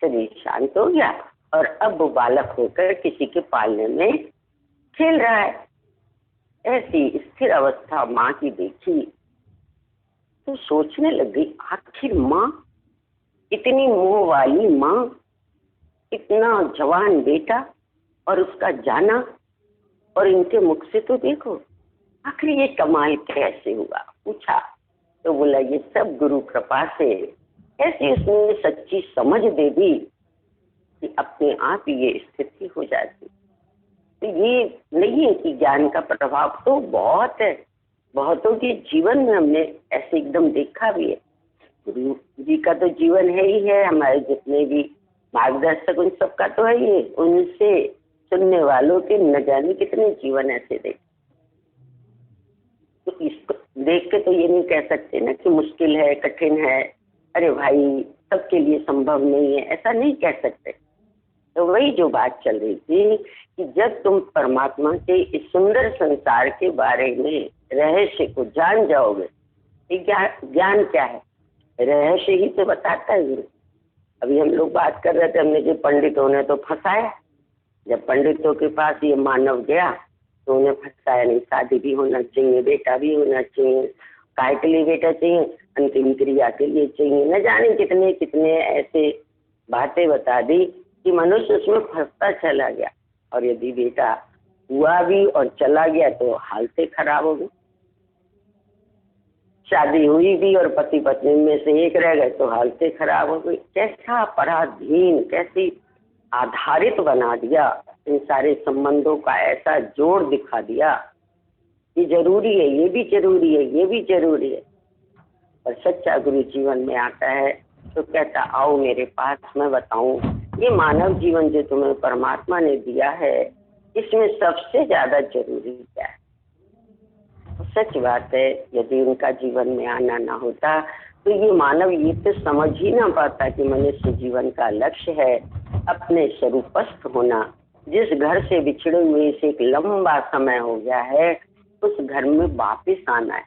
शरीर शांत हो गया और अब वो बालक होकर किसी के पालने में खेल रहा है। ऐसी स्थिर अवस्था माँ की देखी तो सोचने लगी, आखिर माँ, इतनी मोह वाली माँ, इतना जवान बेटा और उसका जाना, और इनके मुख से तो देखो, आखिर ये कमाल कैसे हुआ। पूछा तो बोला ये सब गुरु कृपा से। ऐसी उसने सच्ची समझ दे दी कि अपने आप ये स्थिति हो जाती। तो ये नहीं है कि ज्ञान का प्रभाव तो बहुत है, बहुतों के जीवन में हमने ऐसे एकदम देखा भी है। गुरु जी का तो जीवन है ही है, हमारे जितने भी मार्गदर्शक उन सबका तो है ही, उनसे सुनने वालों के न जाने कितने जीवन ऐसे देखे। तो इसको देख के तो ये नहीं कह सकते ना कि मुश्किल है, कठिन है, अरे भाई सबके लिए संभव नहीं है, ऐसा नहीं कह सकते। तो वही जो बात चल रही थी कि जब तुम परमात्मा के इस सुंदर संसार के बारे में रहस्य को जान जाओगे, ज्ञान क्या है, रहस्य ही तो बताता है गुरु। अभी हम लोग बात कर रहे थे, हमने जो पंडितों ने तो फंसाया, जब पंडितों के पास ये मानव गया तो उन्हें फंसाया नहीं, शादी भी होना चाहिए, बेटा भी होना चाहिए, काय के लिए बेटा चाहिए, अंतिम क्रिया के लिए चाहिए, न जाने कितने कितने ऐसे बातें बता दी कि मनुष्य उसमें फंसता चला गया। और यदि बेटा हुआ भी और चला गया तो हालतें खराब हो गई। शादी हुई भी और पति पत्नी में से एक रह गए तो हालतें खराब हो गई। कैसा पराधीन, कैसी आधारित बना दिया, इन सारे संबंधों का ऐसा जोर दिखा दिया कि जरूरी है, ये भी जरूरी है, ये भी जरूरी है। और सच्चा गुरु जीवन में आता है तो कहता आओ मेरे पास, मैं बताऊं ये मानव जीवन जो तुम्हें परमात्मा ने दिया है इसमें सबसे ज्यादा जरूरी क्या है। सच बात है, यदि उनका जीवन में आना ना होता तो ये मानव ये तो समझ ही ना पाता कि मनुष्य जीवन का लक्ष्य है अपने स्वरूपस्थ होना। जिस घर से बिछड़े हुए से एक लंबा समय हो गया है उस घर में वापिस आना है।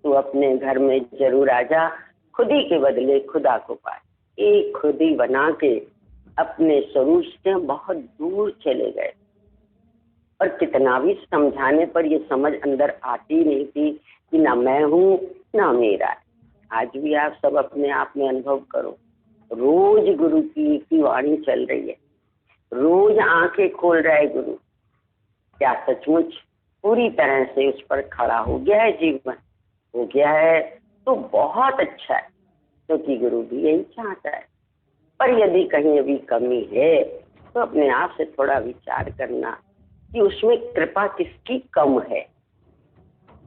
तो अपने घर में जरूर आ जा, खुदी के बदले खुदा को पाए। एक खुदी बना के अपने स्वरूप से बहुत दूर चले गए और कितना भी समझाने पर ये समझ अंदर आती नहीं थी कि ना मैं हूँ ना मेरा है। आज भी आप सब अपने आप में अनुभव करो, रोज गुरु की वाणी चल रही है, रोज आंखें खोल रहा है गुरु। क्या सचमुच पूरी तरह से उस पर खड़ा हो गया है जीवन? हो गया है तो बहुत अच्छा है, क्योंकि गुरु भी यही चाहता है। पर यदि कहीं अभी कमी है तो अपने आप से थोड़ा विचार करना कि उसमें कृपा किसकी कम है।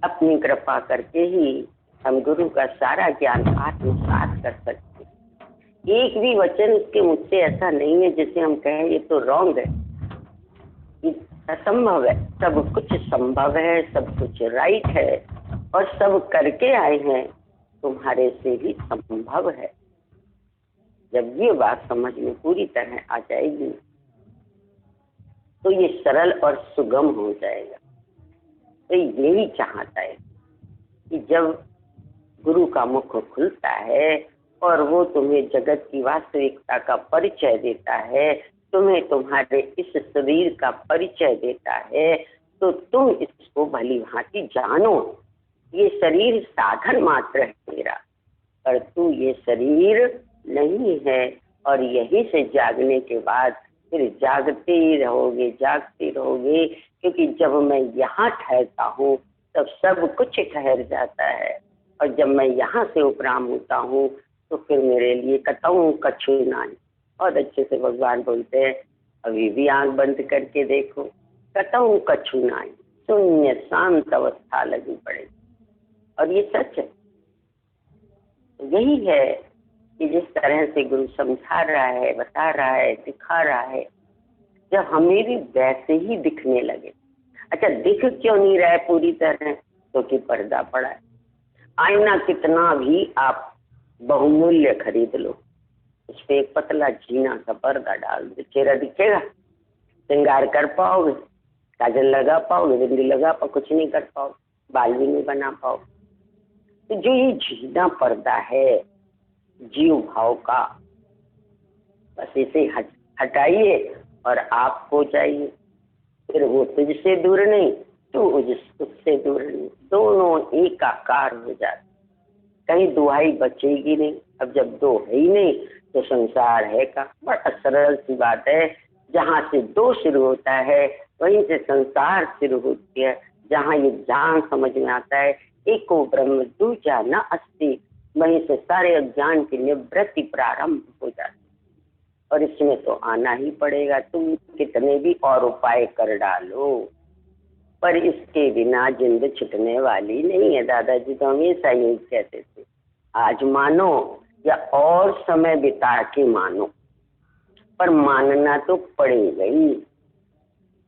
अपनी कृपा करके ही हम गुरु का सारा ज्ञान आत्मसात कर सकते हैं। एक भी वचन उसके मुझसे ऐसा नहीं है जिसे हम कहें ये तो रॉन्ग है, ये असंभव है। सब कुछ संभव है, सब कुछ राइट है और सब करके आए हैं, तुम्हारे से भी संभव है। जब ये बात समझ में पूरी तरह आ जाएगी तो ये सरल और सुगम हो जाएगा। तो यही चाहता है कि जब गुरु का मुख खुलता है और वो तुम्हें जगत की वास्तविकता का परिचय देता है, तुम्हें तुम्हारे इस शरीर का परिचय देता है, तो तुम इसको भली भांति जानो। ये शरीर साधन मात्र है तेरा, पर तू ये शरीर नहीं है। और यही से जागने के बाद फिर जागते ही रहोगे, जागते रहोगे, क्योंकि जब मैं यहाँ ठहरता हूँ तब सब कुछ ठहर जाता है। और जब मैं यहाँ से उपराम होता हूँ तो फिर मेरे लिए कतहूँ कछु नहीं। बहुत अच्छे से भगवान बोलते हैं, अभी भी आंख बंद करके देखो, कतहूँ कछु नहीं, शून्य शांत अवस्था लगी पड़ेगी। और ये सच है। यही है कि जिस तरह से गुरु समझा रहा है, बता रहा है, दिखा रहा है, जब हमें भी वैसे ही दिखने लगे। अच्छा, दिख क्यों नहीं रहा है पूरी तरह? क्योंकि पर्दा पड़ा है। आईना कितना भी आप बहुमूल्य खरीद लो, उस पर एक पतला जीना का पर्दा डाल दो, चेहरा दिखेगा? श्रृंगार कर पाओगे? काजल लगा पाओगे? बिंदी लगा पाओ? कुछ नहीं कर पाओ, बाल भी नहीं बना पाओ। तो जो ये जीना पर्दा है जीव भाव का, बस इसे हटाइए और आप हो जाइए। फिर वो तुझसे दूर नहीं, तू उससे दूर नहीं, दोनों एकाकार हो जाते। कहीं दुहाई बचेगी नहीं। अब जब दो है ही नहीं तो संसार है का? बड़ा सरल सी बात है। जहाँ से दो शुरू होता है वहीं से संसार शुरू होती है। जहाँ ये ज्ञान समझ में आता है एको ब्रह्म दूजा न अस्ति, वहीं से सारे अज्ञान की निवृत्ति प्रारंभ हो जाती। और इसमें तो आना ही पड़ेगा। तुम कितने भी और उपाय कर डालो, पर इसके बिना जिंद छुटने वाली नहीं है। दादाजी तो हमेशा यही कहते थे, आज मानो या और समय बिता के मानो, पर मानना तो पड़ेगा ही।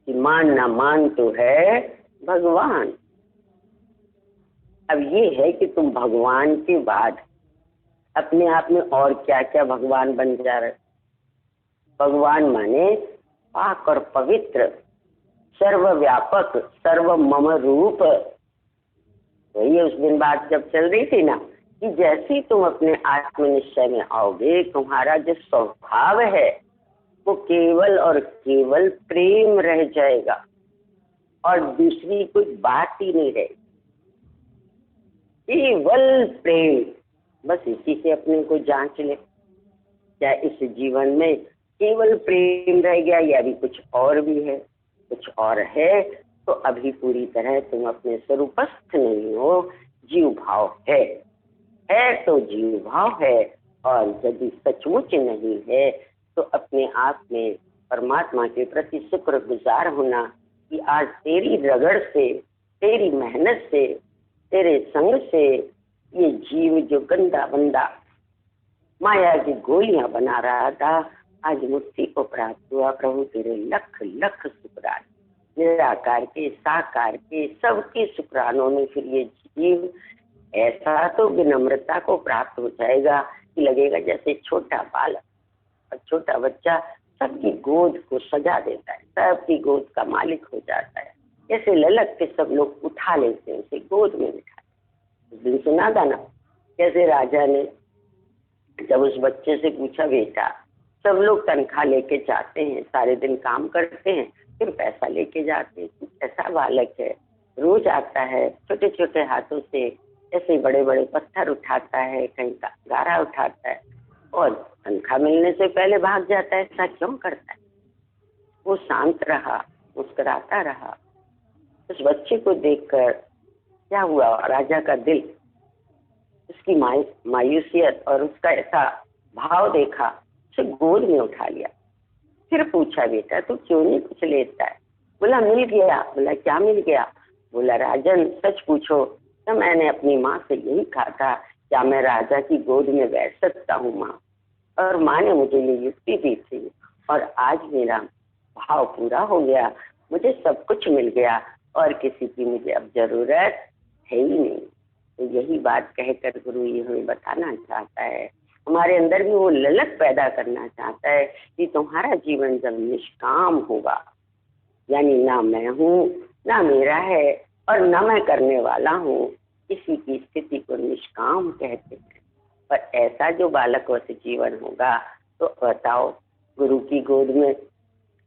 कि मान ना मान तो है भगवान। अब ये है कि तुम भगवान के बाद अपने आप में और क्या क्या भगवान बन जा रहे। भगवान माने पाक और पवित्र, सर्वव्यापक, सर्व मम रूप। वही उस दिन बात जब चल रही थी ना कि जैसे ही तुम अपने आत्मनिश्चय में आओगे, तुम्हारा जो स्वभाव है वो केवल और केवल प्रेम रह जाएगा और दूसरी कोई बात ही नहीं रहेगी। केवल प्रेम, बस इसी से अपने को जांच ले, क्या इस जीवन में केवल प्रेम रह गया या अभी कुछ और भी है? कुछ और है तो अभी पूरी तरह तुम अपने स्वरूपस्थ नहीं हो, जीव भाव है तो जीव भाव है। और यदि सचमुच नहीं है तो अपने आप में परमात्मा के प्रति शुक्र गुजार होना कि आज तेरी रगड़ से, तेरी मेहनत से, तेरे संग से ये जीव जो गंदा बंदा माया की गोलियां बना रहा था आज मुक्ति को प्राप्त हुआ। प्रभु तेरे लख लख शुक्रान, निराकार के साकार के सबके शुक्रानों में फिर ये जीव ऐसा तो विनम्रता को प्राप्त हो जाएगा कि लगेगा जैसे छोटा बालक और छोटा बच्चा सबकी गोद को सजा देता है, सबकी गोद का मालिक हो जाता है। ऐसे ललक के सब लोग उठा लेते हैं, उसे गोद में बिठा। उस दिन सुना था ना कैसे राजा ने जब उस बच्चे से पूछा, बेटा सब लोग तनख्वाह लेके जाते हैं, सारे दिन काम करते हैं, फिर पैसा लेके जाते हैं, ऐसा बालक है रोज आता है, छोटे छोटे हाथों से ऐसे बड़े बड़े पत्थर उठाता है, कहीं का गारा उठाता है और तनख्वाह मिलने से पहले भाग जाता है। ऐसा क्यों करता है? वो शांत रहा, मुस्कुराता रहा। उस बच्चे को देखकर क्या हुआ, राजा का दिल, उसकी मायूसियत और उसका ऐसा भाव देखा, उसे गोद में उठा लिया। फिर पूछा, बेटा तू क्यों नहीं कुछ लेता है? बोला मिल गया। बोला क्या मिल गया? बोला राजन सच पूछो तो मैंने अपनी माँ से यही कहा था, क्या मैं राजा की गोद में बैठ सकता हूँ माँ? और माँ ने मुझे ये युक्ति दी थी और आज मेरा भाव पूरा हो गया, मुझे सब कुछ मिल गया और किसी की मुझे अब जरूरत है ही नहीं। तो यही बात कहकर गुरु ये हमें बताना चाहता है, हमारे अंदर भी वो ललक पैदा करना चाहता है कि तुम्हारा जीवन जब निष्काम होगा, यानी ना मैं हूँ ना मेरा है और ना मैं करने वाला हूँ, इसी की स्थिति को निष्काम कहते हैं। पर ऐसा जो बालकवत जीवन होगा तो बताओ गुरु की गोद में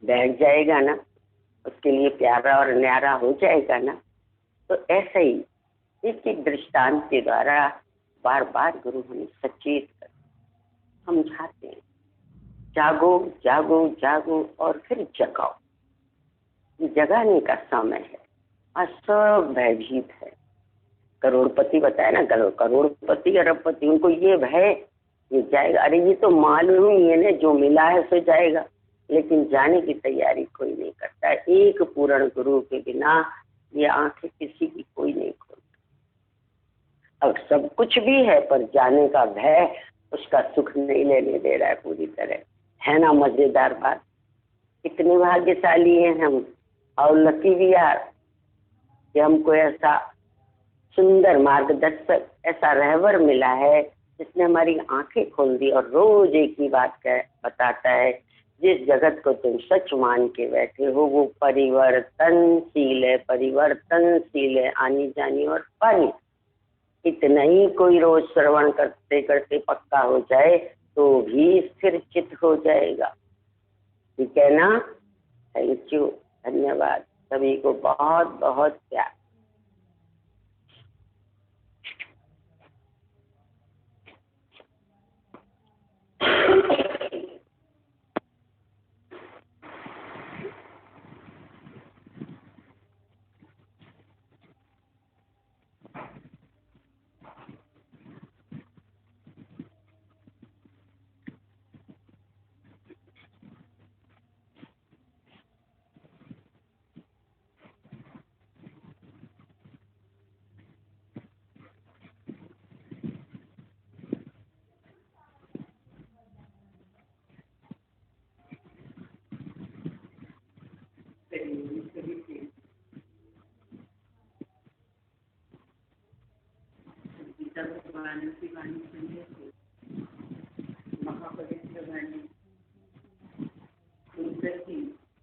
बैठ जाएगा ना, उसके लिए प्यारा और न्यारा हो जाएगा ना। तो ऐसे ही एक एक दृष्टांत के द्वारा बार बार गुरु हमें सचेत कर समझाते हैं, जागो जागो जागो और फिर जगाओ। ये जगाने का समय है। आज सब भयभीत है। करोड़पति बताया ना, करोड़पति अरबपति, उनको ये भय ये जाएगा, अरे ये तो मालूम ही है ना जो मिला है सो जाएगा, लेकिन जाने की तैयारी कोई नहीं करता है। एक पूर्ण गुरु के बिना ये आंखें किसी की कोई नहीं खोलती। अब सब कुछ भी है पर जाने का भय उसका सुख नहीं लेने दे रहा है पूरी तरह। है ना मजेदार बात? इतने भाग्यशाली हैं हम और लकी भी यार कि हमको ऐसा सुंदर मार्गदर्शक, ऐसा रहबर मिला है जिसने हमारी आंखें खोल दी और रोज एक ही बात बताता है, जिस जगत को तुम सच मान के बैठे हो वो परिवर्तनशील है, परिवर्तनशील है, आनी जानी और पानी। इतना ही कोई रोज श्रवण करते करते पक्का हो जाए तो भी स्थिर चित्त हो जाएगा। ठीक है ना? थैंक यू, धन्यवाद सभी को, बहुत बहुत प्यार।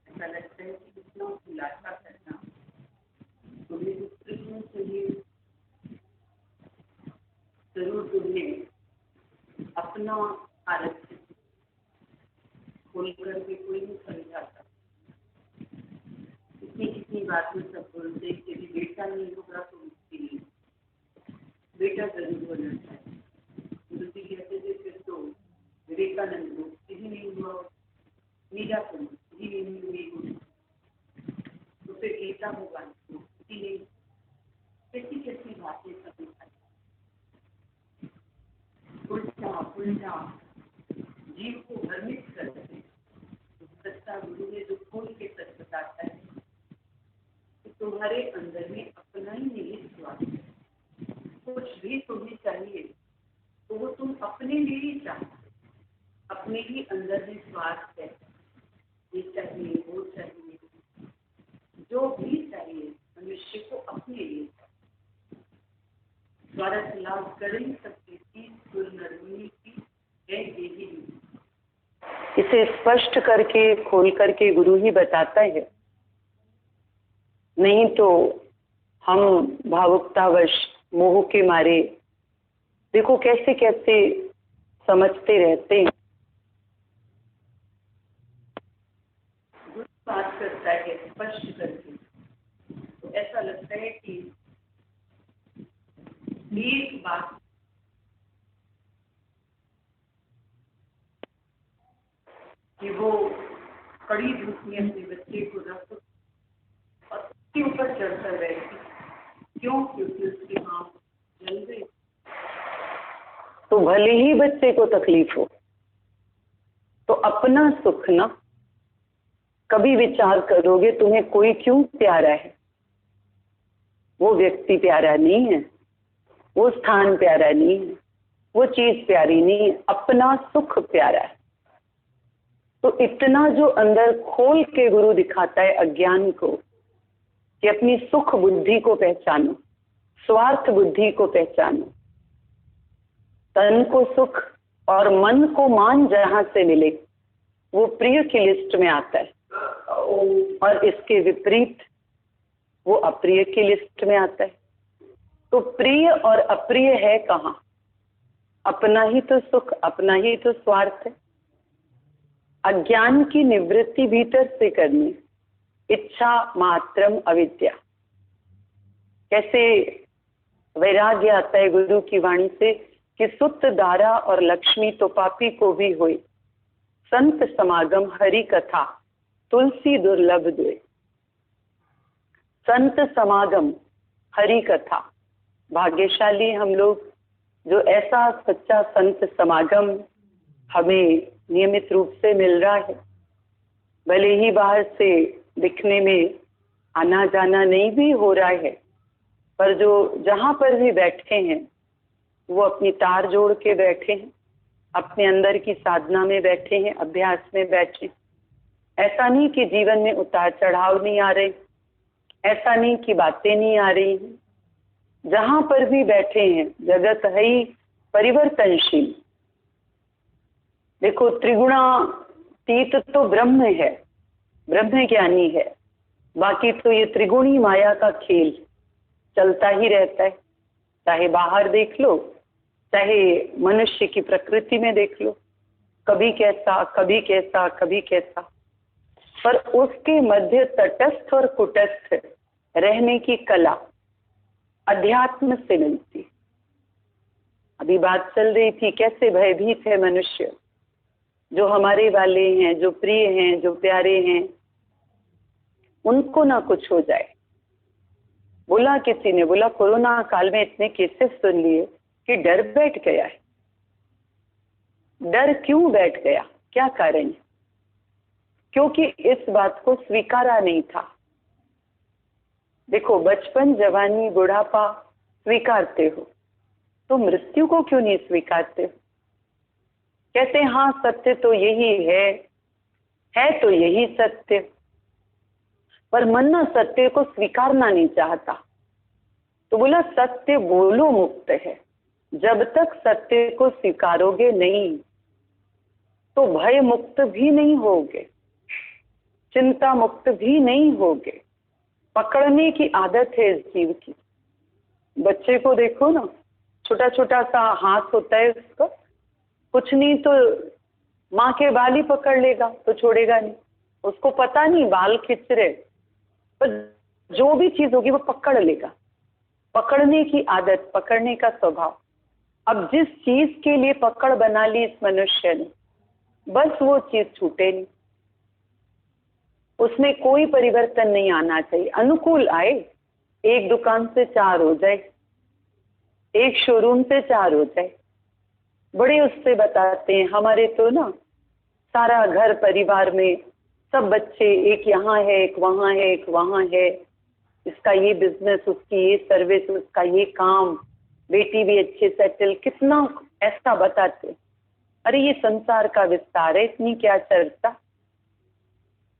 ऐसा लगता है कि कितना खुलासा करना जरूर तुम्हें अपना आरक्षित खोल करके कोई नहीं समझाता। कितनी बातें सब बोलते हैं कि बेटा नहीं होगा तो मुक्ति नहीं, बेटा जरूर होना चाहिए। गुरु जी कहते थे फिर तो विवेकानंद मुक्ति ही नहीं हुआ, मीरा को मुक्ति ही नहीं हुई, तो फिर गीता होगा मुक्ति नहीं। कैसी कैसी बातें सब उल्टा जीव को भ्रमित करते हैं। सच्चा गुरु ने जो खोल के सच बताता है कि तुम्हारे अंदर में अपना ही निहित स्वार्थ है, कुछ भी तुम्हें चाहिए तो वो तुम अपने लिए ही चाहते, अपने ही अंदर में स्वार्थ है, ये चाहिए वो चाहिए, जो भी चाहिए मनुष्य को अपने लिए चाहिए। स्वार्थ लाभ करें सबकी चीज नरमी की है यही। इसे स्पष्ट करके खोल करके गुरु ही बताता है, नहीं तो हम भावुकतावश मोह के मारे देखो कैसे कैसे समझते रहते हैं। गुरु बात करता है स्पष्ट करके, तो ऐसा लगता है कि एक बात कि वो कड़ी धूप में अपने बच्चे को रख और उसके ऊपर चढ़कर बैठी, क्यों? क्योंकि उसकी मां जल गई। तो भले ही बच्चे को तकलीफ हो तो अपना सुख ना कभी विचार करोगे तुम्हें कोई क्यों प्यारा है, वो व्यक्ति प्यारा नहीं है, वो स्थान प्यारा नहीं है, वो चीज प्यारी नहीं है, अपना सुख प्यारा है। तो इतना जो अंदर खोल के गुरु दिखाता है अज्ञान को कि अपनी सुख बुद्धि को पहचानो, स्वार्थ बुद्धि को पहचानो, तन को सुख और मन को मान जहां से मिले वो प्रिय की लिस्ट में आता है, और इसके विपरीत वो अप्रिय की लिस्ट में आता है। तो प्रिय और अप्रिय है कहाँ? अपना ही तो सुख, अपना ही तो स्वार्थ है। अज्ञान की निवृत्ति भीतर से करनी, इच्छा मात्रम अविद्या। कैसे वैराग्य आता है गुरु की वाणी से कि सुत दारा और लक्ष्मी तो पापी को भी हुई, संत समागम हरि कथा तुलसी दुर्लभ दुए। संत समागम हरि कथा, भाग्यशाली हम लोग जो ऐसा सच्चा संत समागम हमें नियमित रूप से मिल रहा है। भले ही बाहर से दिखने में आना जाना नहीं भी हो रहा है, पर जो जहां पर भी बैठे हैं वो अपनी तार जोड़ के बैठे हैं, अपने अंदर की साधना में बैठे हैं, अभ्यास में बैठे हैं। ऐसा नहीं कि जीवन में उतार चढ़ाव नहीं आ रहे, ऐसा नहीं कि बातें नहीं आ रही हैं। जहां पर भी बैठे हैं जगत है ही परिवर्तनशील। देखो त्रिगुणातीत तो ब्रह्म है, ब्रह्म ज्ञानी है, बाकी तो ये त्रिगुणी माया का खेल चलता ही रहता है। चाहे बाहर देख लो, चाहे मनुष्य की प्रकृति में देख लो, कभी कैसा कभी कैसा कभी कैसा, पर उसके मध्य तटस्थ और कुटस्थ रहने की कला अध्यात्म से मिलती। अभी बात चल रही थी कैसे भयभीत है मनुष्य, जो हमारे वाले हैं, जो प्रिय हैं, जो प्यारे हैं, उनको ना कुछ हो जाए। बोला किसी ने, बोला कोरोना काल में इतने केसेस सुन लिए कि डर बैठ गया है। डर क्यों बैठ गया, क्या कारण है? क्योंकि इस बात को स्वीकारा नहीं था। देखो बचपन, जवानी, बुढ़ापा स्वीकारते हो, तो मृत्यु को क्यों नहीं स्वीकारते हो? कहते हैं हाँ सत्य तो यही है तो यही सत्य, पर मन ना सत्य को स्वीकारना नहीं चाहता। तो बोला सत्य बोलो मुक्त है, जब तक सत्य को स्वीकारोगे नहीं तो भय मुक्त भी नहीं होगे, चिंता मुक्त भी नहीं होगे। पकड़ने की आदत है इस जीव की। बच्चे को देखो ना, छोटा छोटा सा हाथ होता है उसका, कुछ नहीं तो माँ के बाल ही पकड़ लेगा तो छोड़ेगा नहीं, उसको पता नहीं बाल खिंच रहे, पर जो भी चीज होगी वो पकड़ लेगा। पकड़ने की आदत, पकड़ने का स्वभाव। अब जिस चीज के लिए पकड़ बना ली इस मनुष्य ने, बस वो चीज छूटे नहीं, उसमें कोई परिवर्तन नहीं आना चाहिए। अनुकूल आए, एक दुकान से 4 हो जाए, एक शोरूम से 4 हो जाए। बड़े उससे बताते हैं, हमारे तो ना सारा घर परिवार में सब बच्चे, एक यहाँ है, एक वहाँ है, एक वहाँ है, इसका ये बिजनेस, उसकी ये सर्विस, उसका ये काम, बेटी भी अच्छे सेटल, कितना ऐसा बताते। अरे ये संसार का विस्तार है, इतनी क्या चर्चा,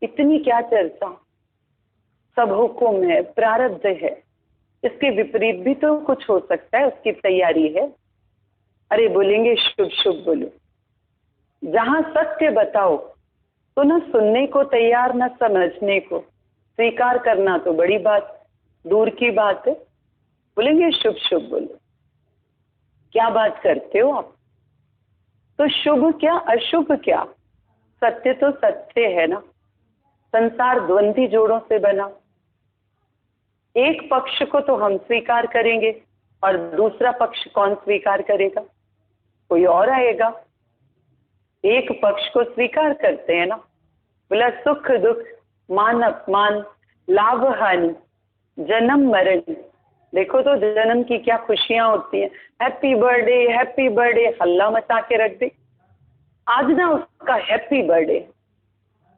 इतनी क्या चर्चा। सब हुक्म है, प्रारब्ध है, इसके विपरीत भी तो कुछ हो सकता है, उसकी तैयारी है। अरे बोलेंगे शुभ शुभ बोलो, जहां सत्य बताओ तो ना सुनने को तैयार, ना समझने को। स्वीकार करना तो बड़ी बात दूर की बात है। बोलेंगे शुभ शुभ बोलो, क्या बात करते हो आप? तो शुभ क्या अशुभ क्या, सत्य तो सत्य है ना। संसार द्वंद्वी जोड़ों से बना, एक पक्ष को तो हम स्वीकार करेंगे और दूसरा पक्ष कौन स्वीकार करेगा? कोई और आएगा। एक पक्ष को स्वीकार करते हैं ना, बोला सुख दुख, मान अपमान, लाभ हानि, जन्म मरण। देखो तो जन्म की क्या खुशियां होती हैं, हैप्पी बर्थडे, हल्ला मचा के रख दे। आज ना उसका हैप्पी बर्थडे।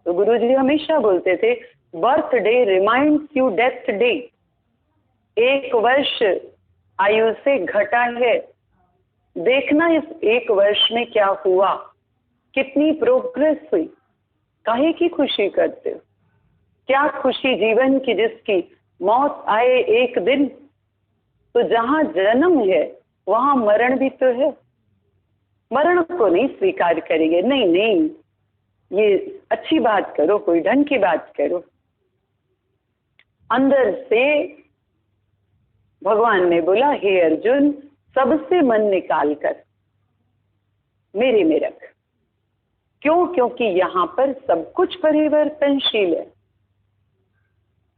तो गुरुजी हमेशा बोलते थे, birthday reminds you death day. 1 वर्ष आयु से घटा है, देखना इस 1 वर्ष में क्या हुआ, कितनी प्रोग्रेस हुई। काहे की खुशी करते हो? क्या खुशी जीवन की जिसकी मौत आए एक दिन? तो जहां जन्म है वहां मरण भी तो है। मरण को नहीं स्वीकार करेंगे, नहीं नहीं, ये अच्छी बात करो, कोई ढंग की बात करो। अंदर से भगवान ने बोला, हे अर्जुन, सबसे मन निकाल कर मेरे में रख। क्यों? क्योंकि यहाँ पर सब कुछ परिवर्तनशील है।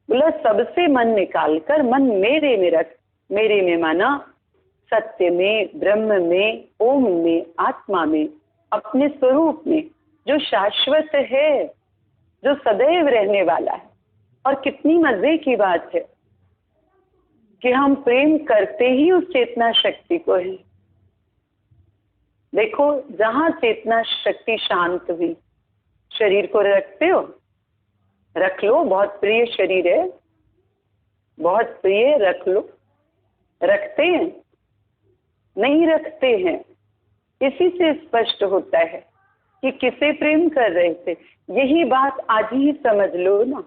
बोला सबसे मन निकाल कर मन मेरे में रख। मेरे में माना सत्य में, ब्रह्म में, ओम में, आत्मा में, अपने स्वरूप में, जो शाश्वत है, जो सदैव रहने वाला है। और कितनी मजे की बात है कि हम प्रेम करते ही उस चेतना शक्ति को है। देखो, जहां चेतना शक्ति शांत हुई, शरीर को रखते हो, रख लो, बहुत प्रिय शरीर है, बहुत प्रिय, रख लो। रखते हैं? नहीं रखते हैं। इसी से स्पष्ट होता है कि किसे प्रेम कर रहे थे। यही बात आज ही समझ लो ना,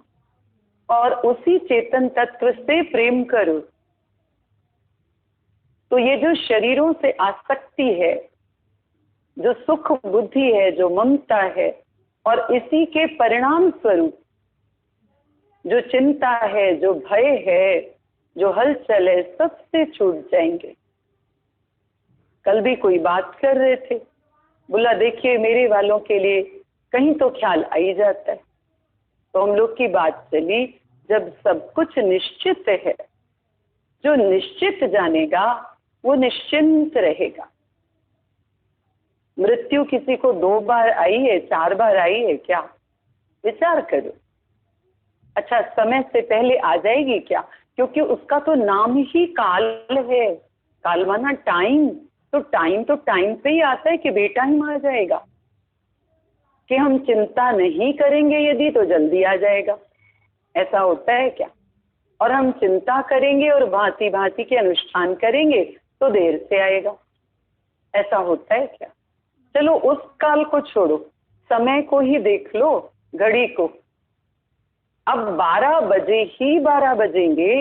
और उसी चेतन तत्व से प्रेम करो। तो ये जो शरीरों से आसक्ति है, जो सुख बुद्धि है, जो ममता है, और इसी के परिणाम स्वरूप जो चिंता है, जो भय है, जो हलचल है, सबसे छूट जाएंगे। कल भी कोई बात कर रहे थे, बोला देखिए मेरे वालों के लिए कहीं तो ख्याल आ ही जाता है। तो हम लोग की बात चली, जब सब कुछ निश्चित है, जो निश्चित जानेगा वो निश्चिंत रहेगा। मृत्यु किसी को 2 बार आई है, 4 बार आई है क्या? विचार करो। अच्छा, समय से पहले आ जाएगी क्या? क्योंकि उसका तो नाम ही काल है। काल माना टाइम, तो टाइम पे ही आता है कि बेटा ही मार जाएगा। कि हम चिंता नहीं करेंगे यदि, तो जल्दी आ जाएगा। ऐसा होता है क्या? और हम चिंता करेंगे और भांति भांति के अनुष्ठान करेंगे तो देर से आएगा। ऐसा होता है क्या? चलो उस काल को छोड़ो, समय को ही देख लो, घड़ी को। अब 12 बजे ही 12 बजेंगे,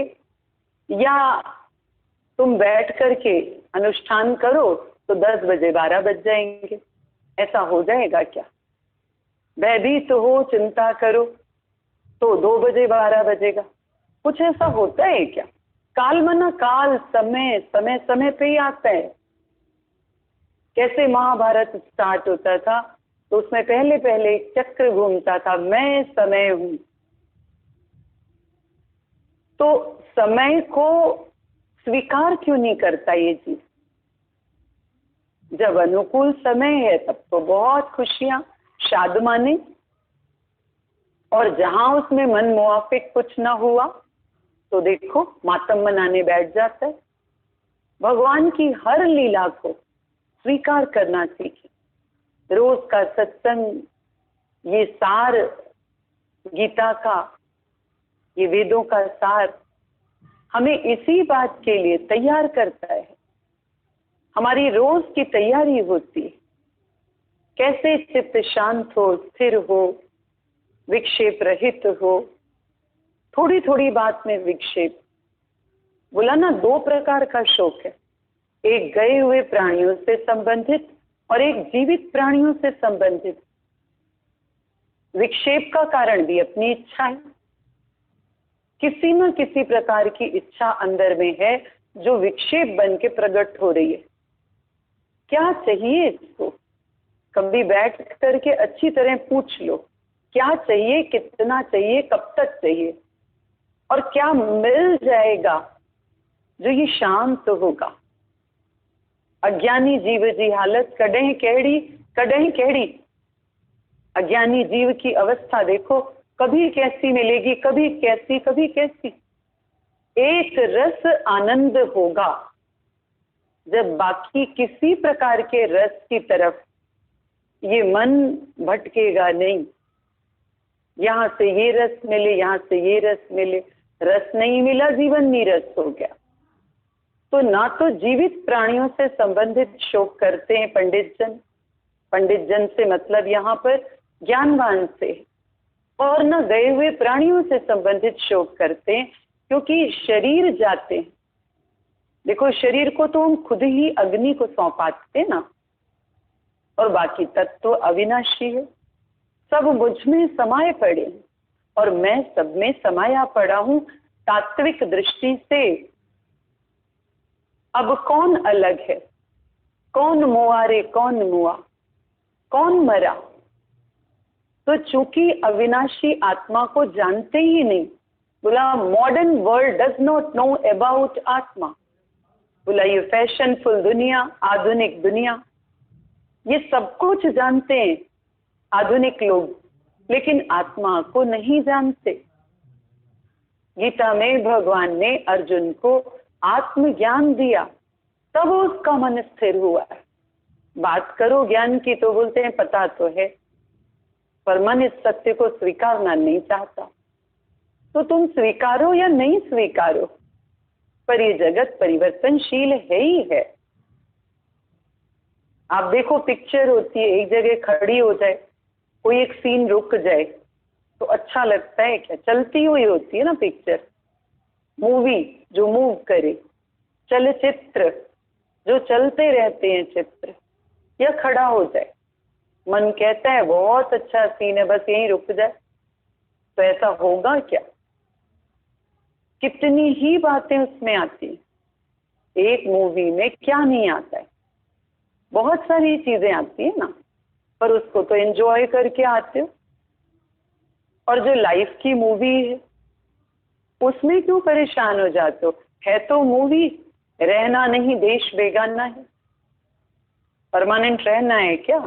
या तुम बैठ करके अनुष्ठान करो तो 10 बजे 12 बज जाएंगे। ऐसा हो जाएगा क्या? भयभीत हो, चिंता करो तो 2 बजे 12 बजेगा। कुछ ऐसा होता है क्या? काल माना काल, समय समय समय पे ही आता है। कैसे महाभारत स्टार्ट होता था तो तो उसमें पहले पहले एक चक्र घूमता था, मैं समय हूं। तो समय को स्वीकार क्यों नहीं करता ये चीज? जब अनुकूल समय है तब तो बहुत खुशियां, शादमाने, और जहां उसमें मन मुआफिक कुछ ना हुआ तो देखो मातम मनाने बैठ जाता है। भगवान की हर लीला को स्वीकार करना सीखें। रोज का सत्संग, ये सार गीता का, ये वेदों का सार हमें इसी बात के लिए तैयार करता है। हमारी रोज की तैयारी होती है कैसे चित्त शांत हो, स्थिर हो, विक्षेप रहित हो। थोड़ी थोड़ी बात में विक्षेप। बोला ना, दो प्रकार का शोक है, एक गए हुए प्राणियों से संबंधित और एक जीवित प्राणियों से संबंधित। विक्षेप का कारण भी अपनी इच्छा है। किसी न किसी प्रकार की इच्छा अंदर में है जो विक्षेप बन के प्रकट हो रही है। क्या चाहिए इसको? कभी बैठ करके अच्छी तरह पूछ लो, क्या चाहिए, कितना चाहिए, कब तक चाहिए, और क्या मिल जाएगा जो ये शांत होगा। अज्ञानी जीव जी हालत कडें केड़ी, कडें केड़ी। अज्ञानी जीव की अवस्था देखो, कभी कैसी मिलेगी, कभी कैसी, कभी कैसी। एक रस आनंद होगा जब बाकी किसी प्रकार के रस की तरफ ये मन भटकेगा नहीं। यहाँ से ये रस मिले, यहाँ से ये रस मिले, रस नहीं मिला, जीवन नीरस हो गया। तो ना तो जीवित प्राणियों से संबंधित शोक करते हैं पंडित जन। पंडित जन से मतलब यहाँ पर ज्ञानवान से, और न गए हुए प्राणियों से संबंधित शोक करते हैं, क्योंकि शरीर जाते हैं। देखो, शरीर को तो हम खुद ही अग्नि को सौंपाते ना, और बाकी तत्व अविनाशी है। सब मुझ में समाये पड़े हैं और मैं सब में समाया पड़ा हूं तात्विक दृष्टि से। अब कौन अलग है? कौन मुआ रे, कौन मुआ, कौन मरा? तो चूंकि अविनाशी आत्मा को जानते ही नहीं, बोला modern world does not know about आत्मा। बोला ये फैशनफुल दुनिया, आधुनिक दुनिया, ये सब कुछ जानते हैं आधुनिक लोग, लेकिन आत्मा को नहीं जानते। गीता में भगवान ने अर्जुन को आत्मज्ञान दिया, तब उसका मन स्थिर हुआ है। बात करो ज्ञान की तो बोलते हैं पता तो है, पर मन इस सत्य को स्वीकारना नहीं चाहता। तो तुम स्वीकारो या नहीं स्वीकारो, पर ये जगत परिवर्तनशील है ही है। आप देखो, पिक्चर होती है, एक जगह खड़ी हो जाए, कोई एक सीन रुक जाए तो अच्छा लगता है क्या? चलती हुई होती है ना पिक्चर, मूवी जो मूव करे, चलचित्र जो चलते रहते हैं चित्र, या खड़ा हो जाए, मन कहता है बहुत अच्छा सीन है, बस यहीं रुक जाए, तो ऐसा होगा क्या? कितनी ही बातें उसमें आती हैं। एक मूवी में क्या नहीं आता है, बहुत सारी चीजें आती है ना, पर उसको तो एंजॉय करके आते हो। और जो लाइफ की मूवी है उसमें क्यों परेशान हो जाते हो? है तो मूवी, रहना नहीं, देश बेगाना है, परमानेंट रहना है क्या?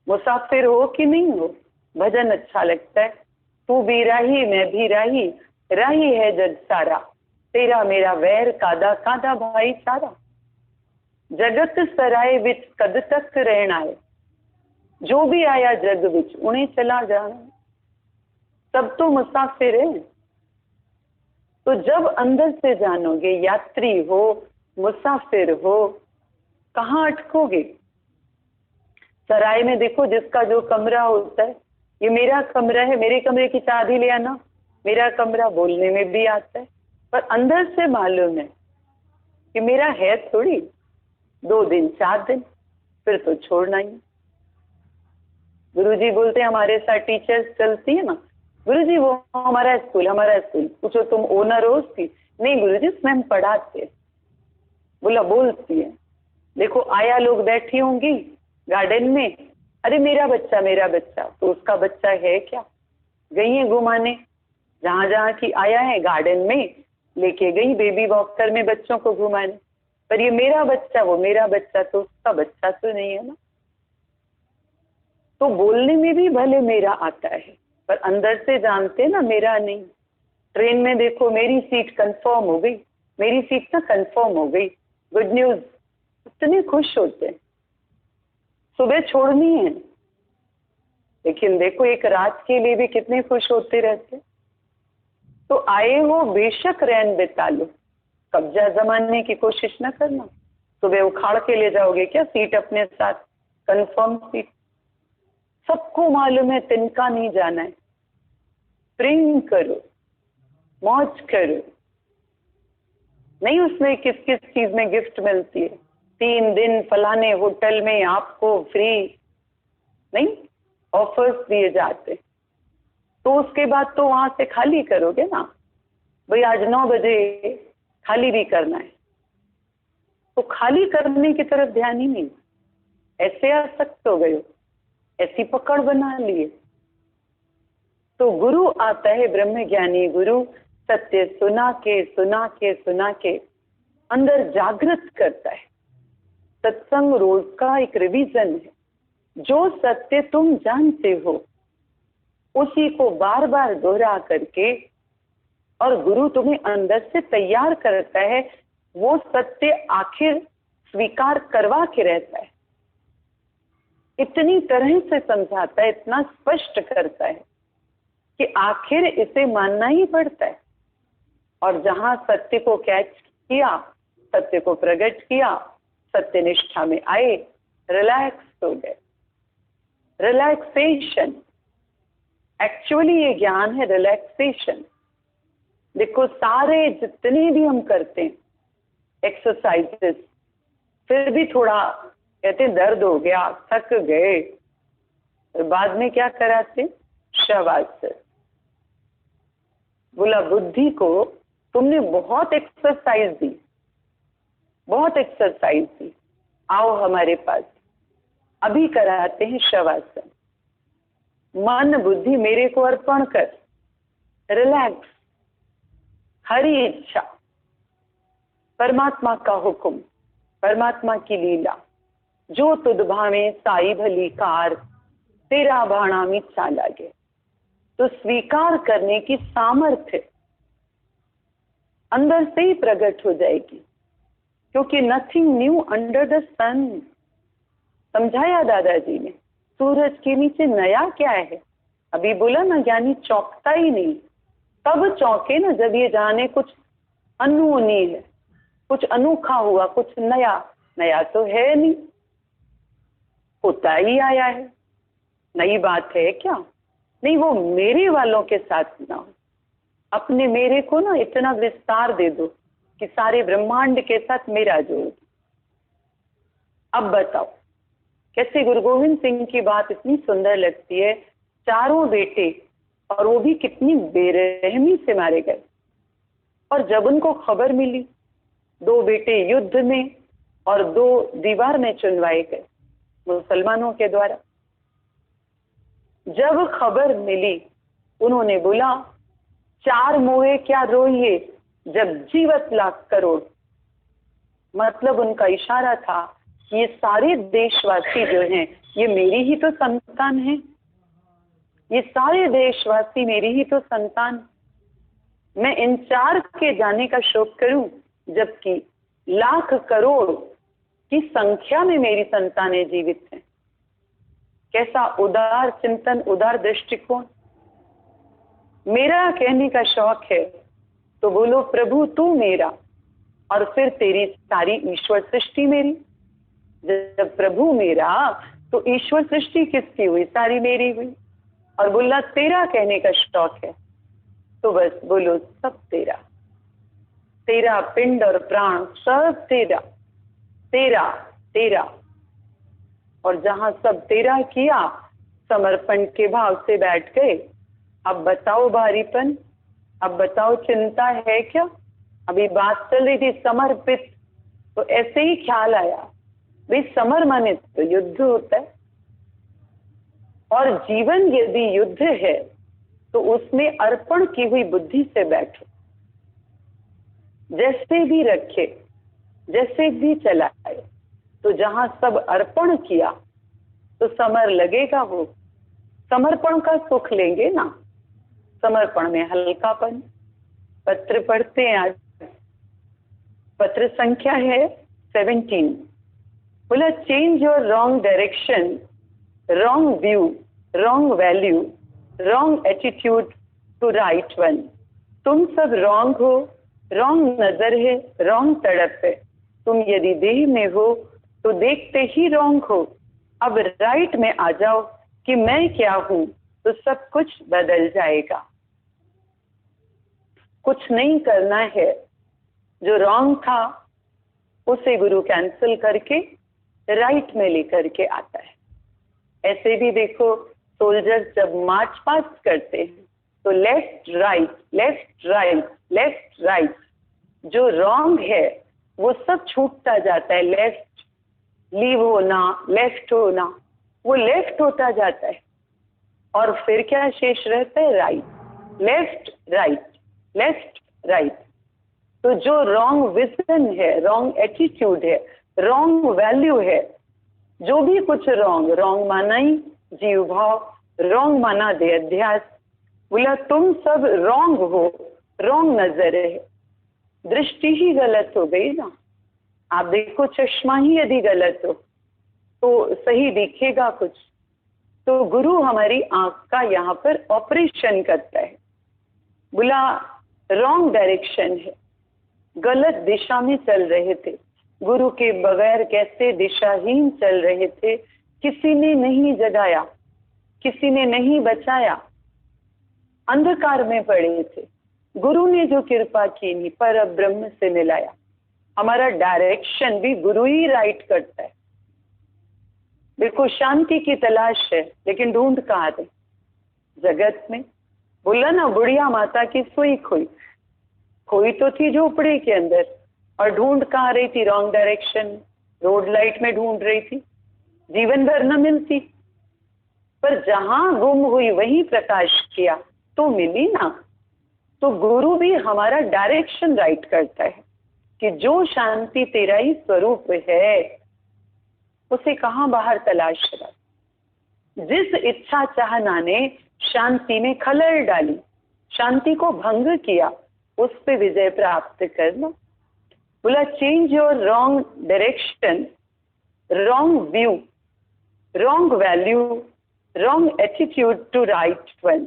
मुसाफिर हो कि नहीं हो? भजन अच्छा लगता है, तू भी राही मैं भी राही, राही है जग सारा, तेरा मेरा वैर कादा कादा भाईचारा। जगत सराय विच कद तक रहना है, जो भी आया जग विच उन्हें चला जाना। सब तो मुसाफिर है। तो जब अंदर से जानोगे, यात्री हो, मुसाफिर हो, कहाँ अटकोगे? सराय में देखो, जिसका जो कमरा होता है, ये मेरा कमरा है, मेरे कमरे की चाबी ले आना, मेरा कमरा बोलने में भी आता है, पर अंदर से मालूम है कि मेरा है थोड़ी, 2 दिन 4 दिन, फिर तो छोड़ना ही। गुरुजी बोलते हैं हमारे साथ टीचर्स चलती है ना, गुरुजी वो हमारा स्कूल, हमारा स्कूल। पूछो तुम ओनर हो उसकी? नहीं गुरुजी, उसमें हम पढ़ाते। बोला बोलती है, देखो आया लोग बैठी होंगी गार्डन में, अरे मेरा बच्चा, तो उसका बच्चा है क्या? गई है घुमाने, जहां जहां की आया है गार्डन में लेके गई बेबी वॉकर में बच्चों को घुमाने, पर ये मेरा बच्चा, वो मेरा बच्चा, तो उसका बच्चा तो नहीं है ना। तो बोलने में भी भले मेरा आता है, पर अंदर से जानते ना मेरा नहीं। ट्रेन में देखो मेरी सीट कंफर्म हो गई, मेरी सीट ना कंफर्म हो गई, गुड न्यूज, इतने खुश होते हैं। सुबह छोड़नी है, लेकिन देखो एक रात के लिए भी कितने खुश होते रहते। तो आए हो बेशक रैन बिता लो, कब्जा जमाने की कोशिश ना करना। सुबह उखाड़ के ले जाओगे क्या सीट अपने साथ, कंफर्म सीट? सबको मालूम है तिनका नहीं जाना है। प्रेम करो, मौज करो। नहीं उसमें किस किस चीज में गिफ्ट मिलती है, 3 दिन फलाने होटल में आपको फ्री, नहीं ऑफर्स दिए जाते, तो उसके बाद तो वहां से खाली करोगे ना, भाई आज 9 बजे खाली भी करना है, तो खाली करने की तरफ ध्यान ही नहीं। ऐसे आसक्त हो गए हो, ऐसी पकड़ बना लिए। तो गुरु आता है, ब्रह्म ज्ञानी गुरु, सत्य सुना के अंदर जागृत करता है। सत्संग रोज का एक रिवीजन है। जो सत्य तुम जानते हो उसी को बार बार दोहरा करके, और गुरु तुम्हें अंदर से तैयार करता है, वो सत्य आखिर स्वीकार करवा के रहता है। इतनी तरह से समझाता है, इतना स्पष्ट करता है कि आखिर इसे मानना ही पड़ता है। और जहां सत्य को कैच किया, सत्य को प्रकट किया, सत्य निष्ठा में आए, रिलैक्स हो गए। रिलैक्सेशन, एक्चुअली ये ज्ञान है रिलैक्सेशन। देखो सारे जितने भी हम करते हैं एक्सरसाइजेस, फिर भी थोड़ा कहते दर्द हो गया, थक गए, और बाद में क्या कराते? शवासन। बोला बुद्धि को तुमने बहुत एक्सरसाइज दी, बहुत एक्सरसाइज दी, आओ हमारे पास, अभी कराते हैं शवासन। मन बुद्धि मेरे को अर्पण कर, रिलैक्स, हरी इच्छा, परमात्मा का हुक्म, परमात्मा की लीला, जो तुद भावे साई भली कार, तेरा भाणा मीठा लागे। तो स्वीकार करने की सामर्थ्य अंदर से ही प्रकट हो जाएगी, क्योंकि नथिंग न्यू अंडर द सन। समझाया दादाजी ने, सूरज के नीचे नया क्या है? अभी बोला ना, ज्ञानी चौंकता ही नहीं। तब चौंके ना जब ये जाने कुछ अनूनी है, कुछ अनोखा हुआ, कुछ नया। नया तो है नहीं, होता ही आया है, नई बात है क्या? नहीं, वो मेरे वालों के साथ ना हो। अपने मेरे को ना इतना विस्तार दे दो कि सारे ब्रह्मांड के साथ मेरा जोड़ दो। अब बताओ कैसे गुरु गोविंद सिंह की बात इतनी सुंदर लगती है। 4 बेटे, और वो भी कितनी बेरहमी से मारे गए। और जब उनको खबर मिली 2 बेटे युद्ध में और 2 दीवार में चुनवाए गए मुसलमानों के द्वारा, जब खबर मिली उन्होंने बोला 4 मोहे क्या रोइए जब जीवत लाख करोड़। मतलब उनका इशारा था कि ये सारे देशवासी जो हैं ये मेरी ही तो संतान हैं, ये सारे देशवासी मेरी ही तो संतान। मैं इन 4 के जाने का शोक करूं जबकि लाख करोड़ की संख्या में मेरी संतानें जीवित हैं। कैसा उदार चिंतन, उदार दृष्टिकोण। मेरा कहने का शौक है तो बोलो प्रभु तू मेरा, और फिर तेरी सारी ईश्वर सृष्टि मेरी। जब प्रभु मेरा तो ईश्वर सृष्टि किसकी हुई? सारी मेरी हुई। और बोला तेरा कहने का शौक है तो बस बोलो सब तेरा, तेरा पिंड और प्राण सब तेरा, तेरा तेरा। और जहां सब तेरा किया, समर्पण के भाव से बैठ गए। अब बताओ भारीपन, अब बताओ चिंता है क्या? अभी बात चल रही थी समर्पित, तो ऐसे ही ख्याल आया भाई समर माने तो युद्ध होता है, और जीवन यदि युद्ध है तो उसमें अर्पण की हुई बुद्धि से बैठो, जैसे भी रखे, जैसे भी चलाए, तो जहां सब अर्पण किया तो समर लगेगा। वो समर्पण का सुख लेंगे ना, समर्पण में हल्कापन। पत्र पढ़ते हैं आज, पत्र संख्या है 17। बोला change your wrong direction, wrong view, wrong value, wrong attitude to right one. तुम सब रॉन्ग हो, रॉन्ग नजर है, रॉन्ग तड़प है। तुम यदि देह में हो तो देखते ही रॉन्ग हो। अब राइट में आ जाओ कि मैं क्या हूं, तो सब कुछ बदल जाएगा। कुछ नहीं करना है, जो रॉन्ग था उसे गुरु कैंसिल करके राइट में लेकर के आता है। ऐसे भी देखो, सोल्जर्स जब मार्च पास्ट करते हैं तो left right, left right, left right, जो रॉन्ग है वो सब छूटता जाता है। लेफ्ट लीव होना, लेफ्ट होना, वो लेफ्ट होता जाता है और फिर क्या शेष रहता है? Right, left right, left right. तो जो रॉन्ग विजन है, रॉन्ग एटीट्यूड है, रॉन्ग वैल्यू है, जो भी कुछ रॉन्ग, रॉन्ग माना ही जीव भाव, रॉन्ग माना दे अध्यास। बोला तुम सब रॉन्ग हो, रॉन्ग नजर है, दृष्टि ही गलत हो गई ना। आप देखो, चश्मा ही यदि गलत हो तो सही दिखेगा कुछ। तो गुरु हमारी आंख का यहाँ पर ऑपरेशन करता है। बोला रॉन्ग डायरेक्शन है, गलत दिशा में चल रहे थे, गुरु के बगैर कैसे दिशाहीन चल रहे थे। किसी ने नहीं जगाया, किसी ने नहीं बचाया, अंधकार में पड़े थे। गुरु ने जो कृपा की नहीं, पर ब्रह्म से मिलाया। हमारा डायरेक्शन भी गुरु ही राइट करता है। बिल्कुल शांति की तलाश है, लेकिन ढूंढ कहाँ दे जगत में। बोला ना, बुढ़िया माता की सुई खोई, खोई तो थी झोपड़ी के अंदर और ढूंढ कहाँ रही थी? रॉन्ग डायरेक्शन, रोड लाइट में ढूंढ रही थी, जीवन भर न मिलती। पर जहां गुम हुई वहीं प्रकाश किया तो मिली ना। तो गुरु भी हमारा डायरेक्शन राइट करता है कि जो शांति तेरा ही स्वरूप है उसे कहां बाहर तलाश कर। जिस इच्छा चाहना ने शांति में खलल डाली, शांति को भंग किया, उस पे विजय प्राप्त करना। बोला change your wrong direction, wrong view, wrong value, wrong attitude to right one.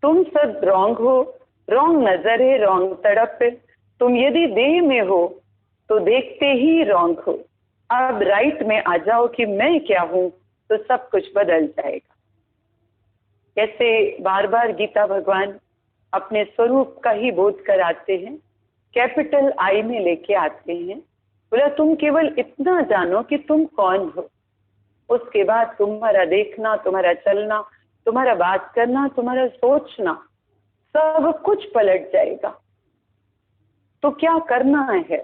तुम सब रॉन्ग हो, रॉन्ग नजर है, रॉन्ग तड़प है। तुम यदि देह में हो तो देखते ही रॉन्ग हो। अब राइट में आ जाओ कि मैं क्या हूं, तो सब कुछ बदल जाएगा। कैसे बार बार गीता भगवान अपने स्वरूप का ही बोध कराते हैं, कैपिटल आई में लेके आते हैं। बोला तुम केवल इतना जानो कि तुम कौन हो, उसके बाद तुम्हारा देखना, तुम्हारा चलना, तुम्हारा बात करना, तुम्हारा सोचना, सब कुछ पलट जाएगा। तो क्या करना है?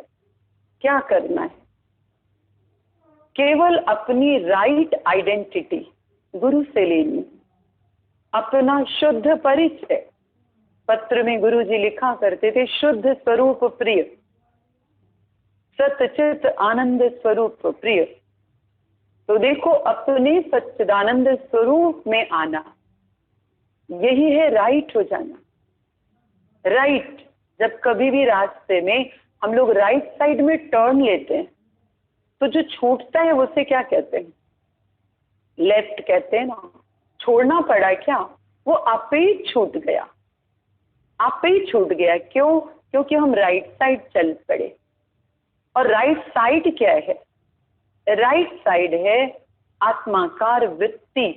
क्या करना है? केवल अपनी राइट आइडेंटिटी गुरु से लेनी, अपना शुद्ध परिचय। पत्र में गुरु जी लिखा करते थे, शुद्ध स्वरूप प्रिय, सच्चित आनंद स्वरूप प्रिय। तो देखो, अपने सच्चिदानंद स्वरूप में आना, यही है राइट हो जाना। राइट, जब कभी भी रास्ते में हम लोग राइट साइड में टर्न लेते हैं तो जो छूटता है उसे क्या कहते हैं? लेफ्ट कहते हैं ना। छोड़ना पड़ा क्या? वो आपे ही छूट गया, आपे ही छूट गया। क्यों? क्योंकि हम राइट साइड चल पड़े। और राइट साइड क्या है? राइट साइड है आत्माकार वृत्ति,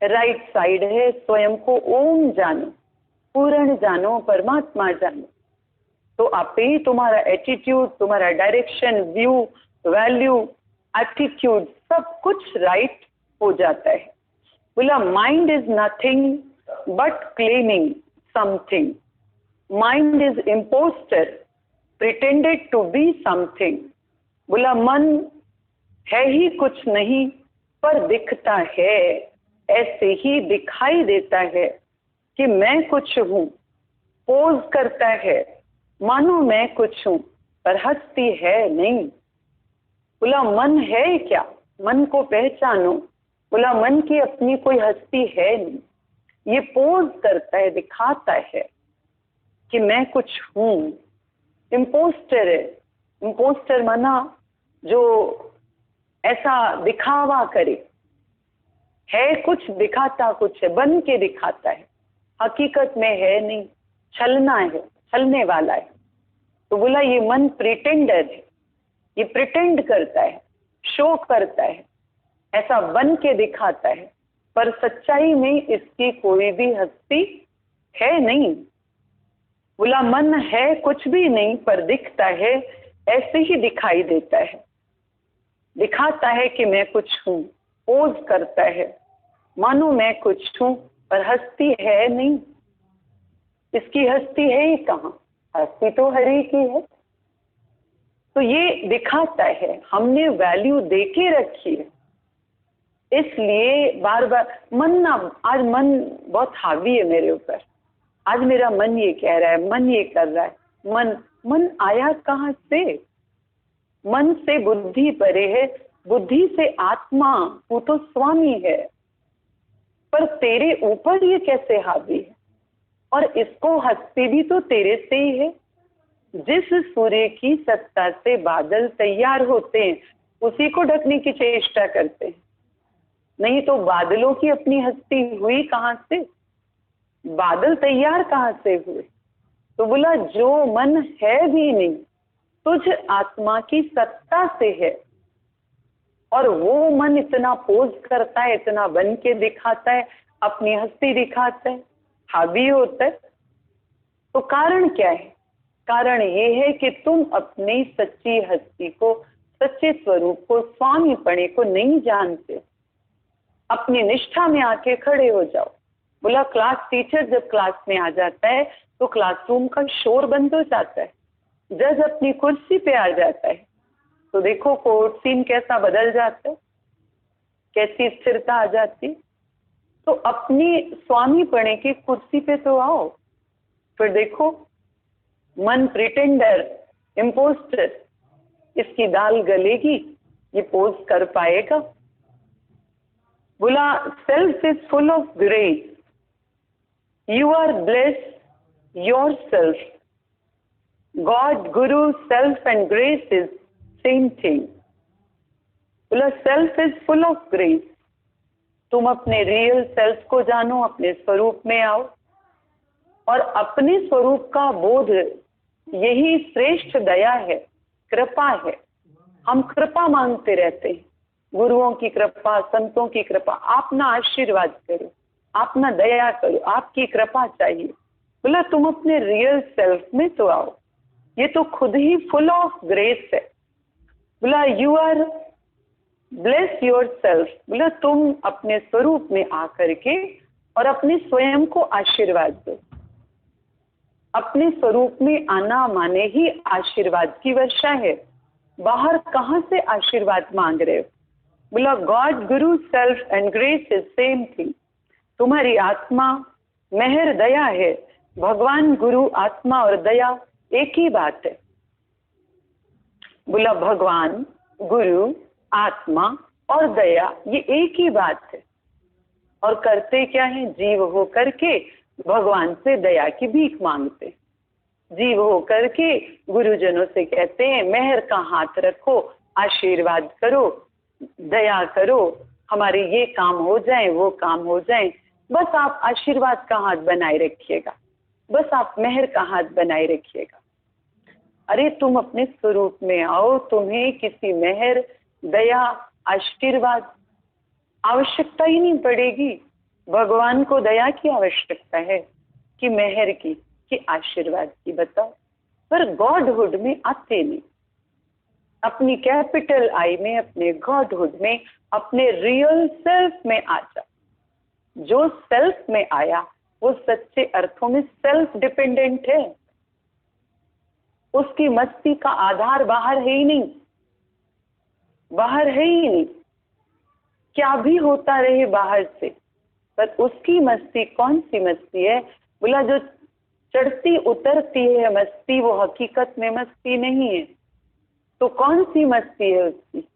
राइट साइड है स्वयं को ओम जानो, पूर्ण जानो, परमात्मा जानो। तो आप ही तुम्हारा एटीट्यूड, तुम्हारा डायरेक्शन, व्यू, वैल्यू, एटीट्यूड, सब कुछ राइट हो जाता है। बोला mind is nothing but claiming something, mind is impostor pretended to be something. बोला मन है ही कुछ नहीं पर दिखता है, ऐसे ही दिखाई देता है कि मैं कुछ हूँ, पोज करता है मानो मैं कुछ हूँ, पर हस्ती है नहीं। बोला मन है क्या, मन को पहचानो। बोला मन की अपनी कोई हस्ती है नहीं, ये पोज करता है, दिखाता है कि मैं कुछ हूँ। इम्पोस्टर है, इम्पोस्टर माना जो ऐसा दिखावा करे, है कुछ दिखाता कुछ है, बन के दिखाता है, हकीकत में है नहीं, छलना है, छलने वाला है। तो बोला ये मन प्रिटेंडर है, ये प्रिटेंड करता है, शो करता है, ऐसा बन के दिखाता है, पर सच्चाई में इसकी कोई भी हस्ती है नहीं। बोला मन है कुछ भी नहीं, पर दिखता है, ऐसे ही दिखाई देता है, दिखाता है कि मैं कुछ हूँ, पोज करता है मानो मैं कुछ हूँ, पर हस्ती है नहीं। इसकी हस्ती है ही कहाँ, हस्ती तो हरि की है। तो ये दिखाता है, हमने वैल्यू देके रखी है, इसलिए बार बार मन ना, आज मन बहुत हावी है मेरे ऊपर, आज मेरा मन ये कह रहा है, मन ये कर रहा है। मन मन आया कहाँ से? मन से बुद्धि परे है, बुद्धि से आत्मा, वो तो स्वामी है, पर तेरे ऊपर ये कैसे हावी है? और इसको हस्ती भी तो तेरे से ही है। जिस सूर्य की सत्ता से बादल तैयार होते हैं, उसी को ढकने की चेष्टा करते हैं, नहीं तो बादलों की अपनी हस्ती हुई कहाँ से? बादल तैयार कहाँ से हुए? तो बोला जो मन है भी नहीं, तुझ आत्मा की सत्ता से है, और वो मन इतना पोज करता है, इतना बन के दिखाता है, अपनी हस्ती दिखाता है, हावी होता है। तो कारण क्या है? कारण ये है कि तुम अपनी सच्ची हस्ती को, सच्चे स्वरूप को, स्वामीपणे को नहीं जानते। अपनी निष्ठा में आके खड़े हो जाओ। बोला क्लास टीचर जब क्लास में आ जाता है तो क्लासरूम का शोर बंद हो जाता है, जज अपनी कुर्सी पे आ जाता है, तो देखो कोर्ट सीन कैसा बदल जाता है, कैसी स्थिरता आ जाती। तो अपनी स्वामीपणे की कुर्सी पे तो आओ, फिर देखो मन प्रिटेंडर, इम्पोस्टर, इसकी दाल गलेगी, ये पोज कर पाएगा? बोला self is full of grace, you are bless yourself, God, guru, self and grace is same thing. बोला self is full of grace, तुम अपने रियल सेल्फ को जानो, अपने स्वरूप में आओ, और अपने स्वरूप का बोध, यही श्रेष्ठ दया है, कृपा है। हम कृपा मांगते रहते हैं, गुरुओं की कृपा, संतों की कृपा, आप ना आशीर्वाद करो, आप ना दया करो, आपकी कृपा चाहिए। बोला तुम अपने रियल सेल्फ में तो आओ, ये तो खुद ही फुल ऑफ ग्रेस है। बोला you are bless yourself, बोला तुम अपने स्वरूप में आकर के और अपने स्वयं को आशीर्वाद दो। अपने स्वरूप में आना माने ही आशीर्वाद की वर्षा है, बाहर कहाँ से आशीर्वाद मांग रहे हो? बोला God, guru, self and grace is same thing. तुम्हारी आत्मा मेहर दया है, भगवान, गुरु, आत्मा और दया एक ही बात है। बोला भगवान, गुरु, आत्मा और दया ये एक ही बात है, और करते क्या है? जीव हो करके भगवान से दया की भीख मांगते, जीव हो करके गुरुजनों से कहते हैं मेहर का हाथ रखो, आशीर्वाद करो, दया करो, हमारे ये काम हो जाए, वो काम हो जाए, बस आप आशीर्वाद का हाथ बनाए रखिएगा, बस आप मेहर का हाथ बनाए रखिएगा। अरे तुम अपने स्वरूप में आओ, तुम्हें किसी मेहर, दया, आशीर्वाद आवश्यकता ही नहीं पड़ेगी। भगवान को दया की आवश्यकता है कि मेहर की, कि आशीर्वाद की? बताओ। पर गॉडहुड में आते नहीं, अपनी कैपिटल आई में, अपने गॉडहुड में, अपने रियल सेल्फ में आ जा। जो सेल्फ में आया वो सच्चे अर्थों में सेल्फ डिपेंडेंट है, उसकी मस्ती का आधार बाहर है ही नहीं, बाहर है ही नहीं। क्या भी होता रहे बाहर से, पर उसकी मस्ती कौन सी मस्ती है? बोला जो चढ़ती उतरती है मस्ती, वो हकीकत में मस्ती नहीं है। तो कौन सी मस्ती है उसकी?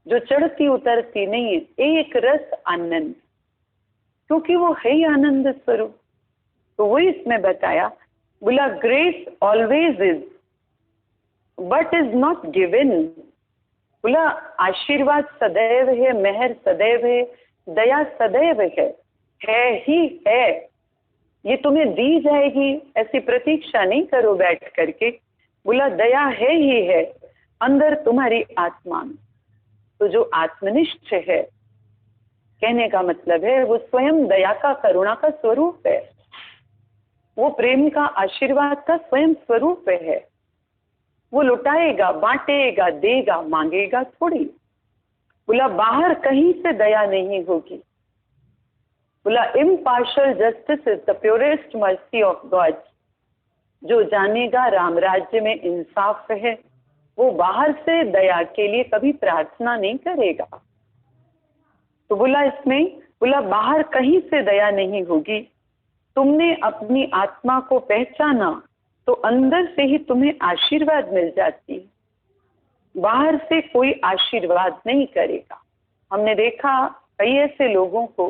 जो चढ़ती उतरती नहीं है, एक रस आनंद, क्योंकि वो है ही आनंद स्वरूप। तो वो इसमें बताया, बोला grace always is but is not given. बोला आशीर्वाद सदैव है, मेहर सदैव है, दया सदैव है ही है। ये तुम्हें दी जाएगी ऐसी प्रतीक्षा नहीं करो बैठ करके। बोला दया है ही है अंदर तुम्हारी आत्मा में। तो जो आत्मनिष्ठ है, कहने का मतलब है वो स्वयं दया का, करुणा का स्वरूप है, वो प्रेम का, आशीर्वाद का स्वयं स्वरूप है। वो लुटाएगा, बांटेगा, देगा, मांगेगा थोड़ी। बोला बाहर कहीं से दया नहीं होगी। बोला impartial justice is the purest mercy of God. जो जानेगा राम राज्य में इंसाफ है, वो बाहर से दया के लिए कभी प्रार्थना नहीं करेगा। तो बोला इसमें, बोला बाहर कहीं से दया नहीं होगी। तुमने अपनी आत्मा को पहचाना तो अंदर से ही तुम्हें आशीर्वाद मिल जाती है। बाहर से कोई आशीर्वाद नहीं करेगा। हमने देखा कई ऐसे लोगों को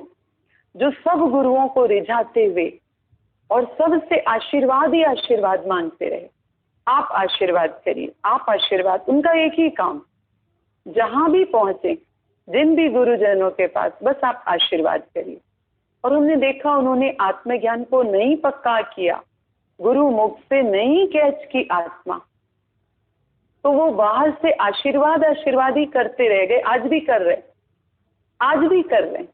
जो सब गुरुओं को रिझाते हुए और सबसे आशीर्वाद ही आशीर्वाद मांगते रहे। आप आशीर्वाद करिए, आप आशीर्वाद। उनका एक ही काम, जहां भी पहुंचे, जिन भी गुरुजनों के पास, बस आप आशीर्वाद करिए। और हमने देखा उन्होंने आत्मज्ञान को नहीं पक्का किया, गुरु मुख से नहीं कैच की आत्मा, तो वो बाहर से आशीर्वाद आशीर्वाद ही करते रह गए। आज भी कर रहे, आज भी कर रहे।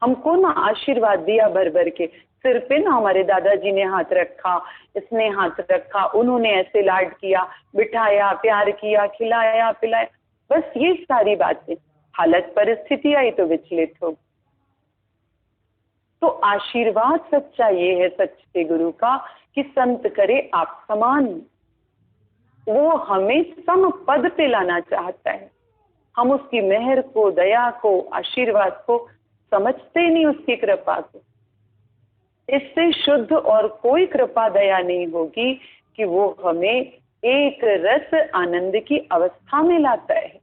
हमको ना आशीर्वाद दिया भर भर के, सिर पे ना हमारे दादाजी ने हाथ रखा, इसने हाथ रखा, उन्होंने ऐसे लाड किया, बिठाया, प्यार किया, खिलाया पिलाया, बस ये सारी बातें। हालत परिस्थिति आई तो विचलित हो। तो आशीर्वाद सच्चा ये है सच्चे गुरु का कि संत करे आप समान। वो हमें सम पद पे लाना चाहता है। हम उसकी मेहर को, दया को, आशीर्वाद को समझते नहीं, उसकी कृपा को। इससे शुद्ध और कोई कृपा दया नहीं होगी कि वो हमें एक रस आनंद की अवस्था में लाता है।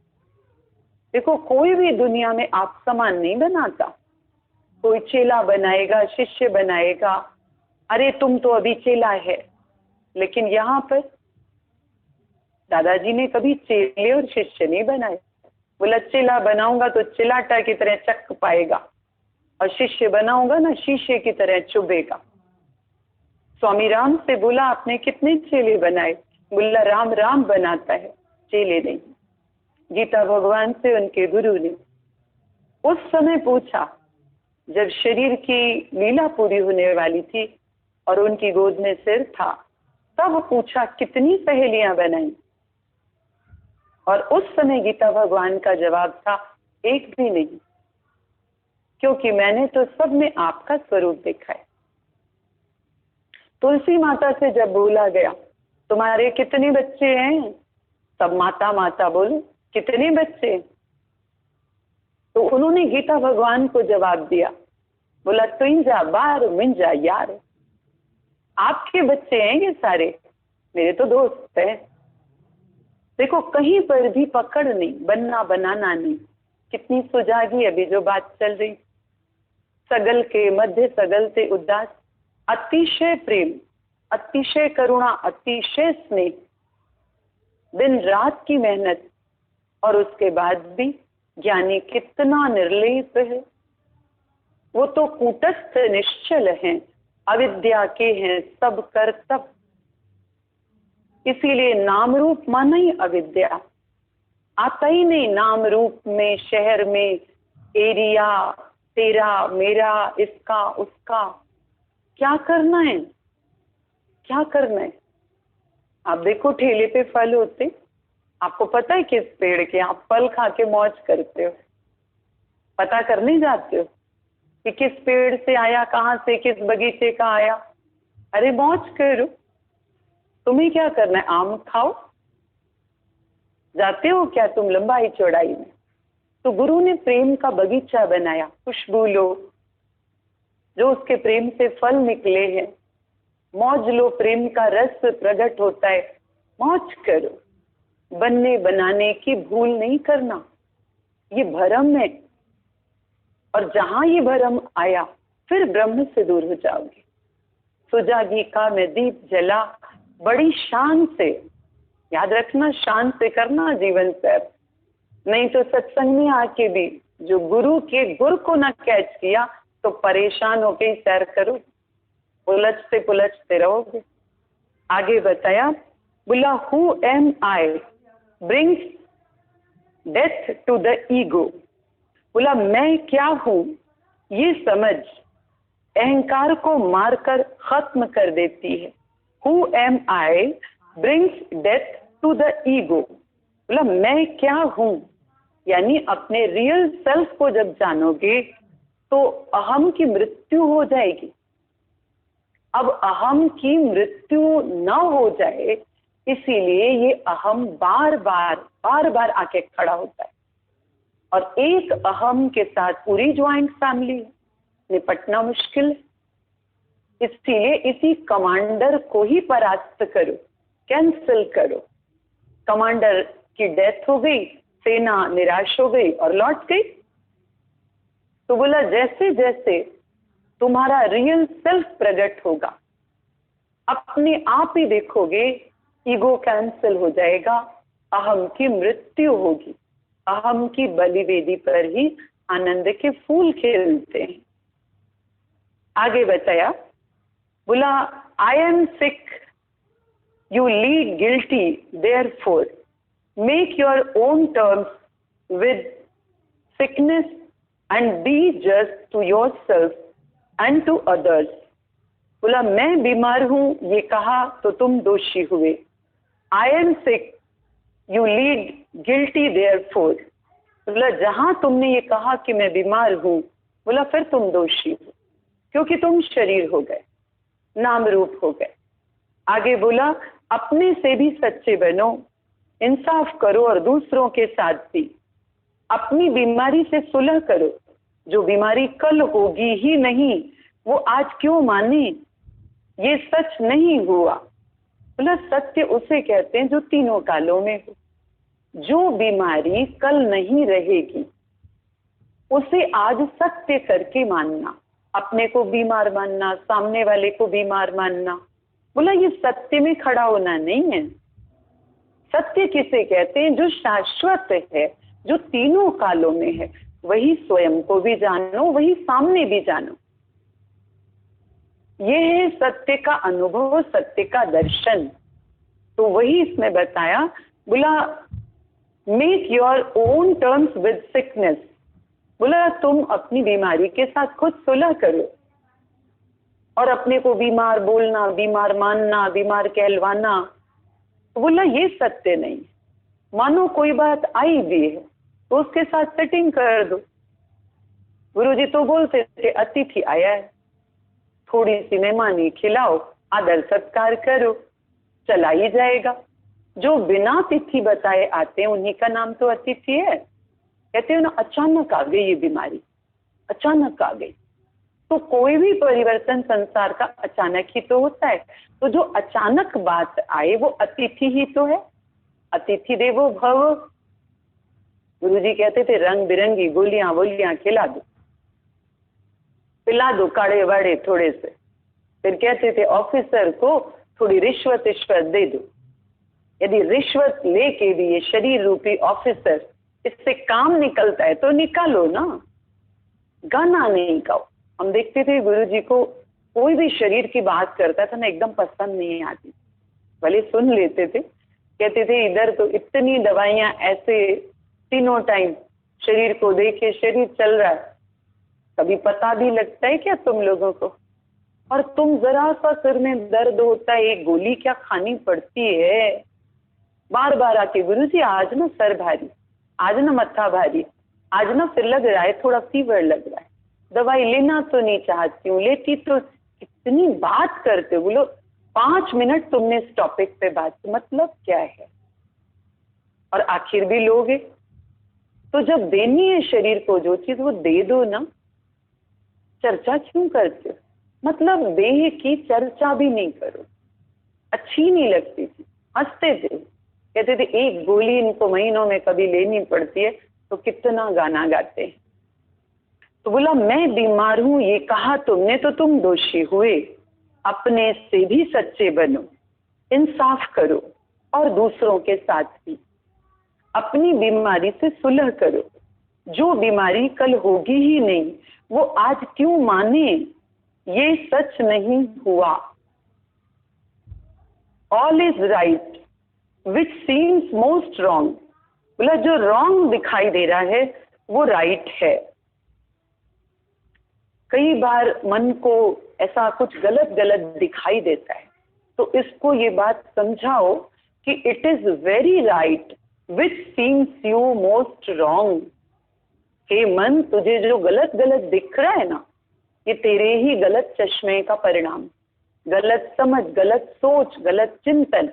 देखो कोई भी दुनिया में आप समान नहीं बनाता। कोई चेला बनाएगा, शिष्य बनाएगा, अरे तुम तो अभी चेला है। लेकिन यहाँ पर दादाजी ने कभी चेले और शिष्य नहीं बनाए। बोला चेला बनाऊंगा तो चिलाटा की तरह चक पाएगा, और शिष्य बनाऊंगा ना शीशे की तरह चुभेगा। स्वामी राम से बोला आपने कितने चेले बनाए? बोला राम राम बनाता है, चेले नहीं। गीता भगवान से उनके गुरु ने उस समय पूछा जब शरीर की लीला पूरी होने वाली थी और उनकी गोद में सिर था, तब पूछा कितनी सहेलियां बनाई? और उस समय गीता भगवान का जवाब था एक भी नहीं, क्योंकि मैंने तो सब में आपका स्वरूप देखा है। तुलसी माता से जब बोला गया तुम्हारे कितने बच्चे हैं, तब माता माता बोले कितने बच्चे? तो उन्होंने गीता भगवान को जवाब दिया, बोला तुंजा बार मिंजा यार। आपके बच्चे हैं ये सारे, मेरे तो दोस्त हैं। देखो कहीं पर भी पकड़ नहीं, बनना बनाना नहीं। कितनी सुजागी अभी जो बात चल रही, सगल के मध्य सगल से उदास, अतिशय प्रेम, अतिशय करुणा, अतिशय स्नेह, दिन रात की मेहनत, और उसके बाद भी ज्ञानी कितना निर्लेप है। वो तो कूटस्थ निश्चल हैं, अविद्या के हैं सब कर तब। इसीलिए नाम रूप माना ही अविद्या, आता ही नहीं नाम रूप में, शहर में, एरिया, तेरा मेरा, इसका उसका। क्या करना है, क्या करना है? आप देखो ठेले पे फल होते, आपको पता है किस पेड़ के, आप फल खा के मौज करते हो, पता करने जाते हो कि किस पेड़ से आया, कहाँ से, किस बगीचे का आया। अरे मौज करो, तुम्हें क्या करना है? आम खाओ। जाते हो क्या तुम लंबाई चौड़ाई में? तो गुरु ने प्रेम का बगीचा बनाया, खुशबू लो, जो उसके प्रेम से फल निकले हैं। मौज लो, प्रेम का रस प्रकट होता है, मौज करो। बनने बनाने की भूल नहीं करना, ये भरम है। और जहां ये भरम आया फिर ब्रह्म से दूर हो जाओगे। सुजागी का मैं दीप जला, बड़ी शान से, याद रखना शान से करना जीवन सैर, नहीं तो सत्संग में आके भी जो गुरु के गुर को ना कैच किया तो परेशान होके ही सैर करो, उलझते पुलझते रहोगे। आगे बताया, बोला who am I brings death to the ego. बोला मैं क्या हूं ये समझ अहंकार को मारकर खत्म कर देती है। Who am I brings death to the ego. बोला मैं क्या हूं, यानी अपने रियल सेल्फ को जब जानोगे तो अहम की मृत्यु हो जाएगी। अब अहम की मृत्यु न हो जाए इसीलिए ये अहम बार बार आके खड़ा होता है। और एक अहम के साथ पूरी ज्वाइंट फैमिली है, निपटना मुश्किल है। इसलिए इसी कमांडर को ही परास्त करो, कैंसिल करो। कमांडर की डेथ हो गई, सेना निराश हो गई और लौट गई। तो बोला जैसे जैसे तुम्हारा रियल सेल्फ प्रकट होगा, अपने आप ही देखोगे ईगो कैंसिल हो जाएगा, अहम की मृत्यु होगी। अहम की बलिवेदी पर ही आनंद के फूल खिलते हैं। आगे बताया, बोला I am sick, you lead guilty, therefore make your own terms with sickness and be just to yourself and to others. बोला मैं बीमार हूं ये कहा तो तुम दोषी हुए। आई am sick, you lead guilty therefore. बोला जहां तुमने ये कहा कि मैं बीमार हूं, बोला फिर तुम दोषी हो, क्योंकि तुम शरीर हो गए, नाम रूप हो गए। आगे बोला अपने से भी सच्चे बनो, इंसाफ करो और दूसरों के साथ भी। अपनी बीमारी से सुलह करो, जो बीमारी कल होगी ही नहीं वो आज क्यों माने, ये सच नहीं हुआ। बोला सत्य उसे कहते हैं जो तीनों कालों में हो। जो बीमारी कल नहीं रहेगी उसे आज सत्य करके मानना, अपने को बीमार मानना, सामने वाले को बीमार मानना। बोला ये सत्य में खड़ा होना नहीं है। सत्य किसे कहते हैं, जो शाश्वत है, जो तीनों कालों में है। वही स्वयं को भी जानो, वही सामने भी जानो। ये है सत्य का अनुभव, सत्य का दर्शन। तो वही इसमें बताया, बोला make your own terms with sickness. बोला तुम अपनी बीमारी के साथ खुद सुलह करो, और अपने को बीमार बोलना, बीमार मानना, बीमार कहलवाना, बोला ये सत्य नहीं। मानो कोई बात आई भी है तो उसके साथ सेटिंग कर दो। गुरुजी तो बोलते थे अतिथि आया है, थोड़ी सी मेहमानी खिलाओ, आदर सत्कार करो, चला ही जाएगा। जो बिना तिथि बताए आते हैं उन्हीं का नाम तो अतिथि है। कहते हैं ना अचानक आ गई ये बीमारी, अचानक आ गई। तो कोई भी परिवर्तन संसार का अचानक ही तो होता है। तो जो अचानक बात आए वो अतिथि ही तो है। अतिथि देवो भव। गुरुजी कहते थे रंग बिरंगी गोलियां वोलियां खिला दो, पिला दो काढ़े वाड़े थोड़े से। फिर कहते थे ऑफिसर को थोड़ी रिश्वत दे दो। यदि रिश्वत लेके भी ये शरीर रूपी ऑफिसर इससे काम निकलता है तो निकालो ना, गाना नहीं गाओ। हम देखते थे गुरुजी को कोई भी शरीर की बात करता था ना, एकदम पसंद नहीं आती, भले सुन लेते थे। कहते थे इधर तो इतनी दवाइयां ऐसे तीनों टाइम शरीर को देखे, शरीर चल रहा है, कभी पता भी लगता है क्या तुम लोगों को? और तुम जरा सा सिर में दर्द होता है, एक गोली क्या खानी पड़ती है। बार बार आके गुरुजी आज ना सर भारी, आज ना मत्था भारी, आज ना फिर लग रहा है थोड़ा फीवर लग रहा है, दवाई लेना तो नहीं चाहती हूँ, लेती तो इतनी बात करते हो। बोलो 5 मिनट तुमने इस टॉपिक पे बात, मतलब क्या है? और आखिर भी लोगे तो जब देनी है शरीर को जो चीज वो दे दो ना। चर्चा क्यों करते हो? मतलब देह की चर्चा भी नहीं करो। अच्छी नहीं लगती थी, हंसते थे, कहते थे एक गोली इनको महीनों में कभी लेनी पड़ती है तो कितना गाना गाते हैं। तो बोला मैं बीमार हूं ये कहा तुमने तो तुम दोषी हुए, अपने से भी सच्चे बनो, इंसाफ करो और दूसरों के साथ भी। अपनी बीमारी से सुलह करो, जो बीमारी कल होगी ही नहीं वो आज क्यों माने, ये सच नहीं हुआ। All is right which seems most wrong, बोला जो रॉन्ग दिखाई दे रहा है वो राइट है। कई बार मन को ऐसा कुछ गलत गलत दिखाई देता है तो इसको ये बात समझाओ कि it is very right which seems you most wrong. हे मन, तुझे जो गलत गलत दिख रहा है ना, ये तेरे ही गलत चश्मे का परिणाम, गलत समझ, गलत सोच, गलत चिंतन,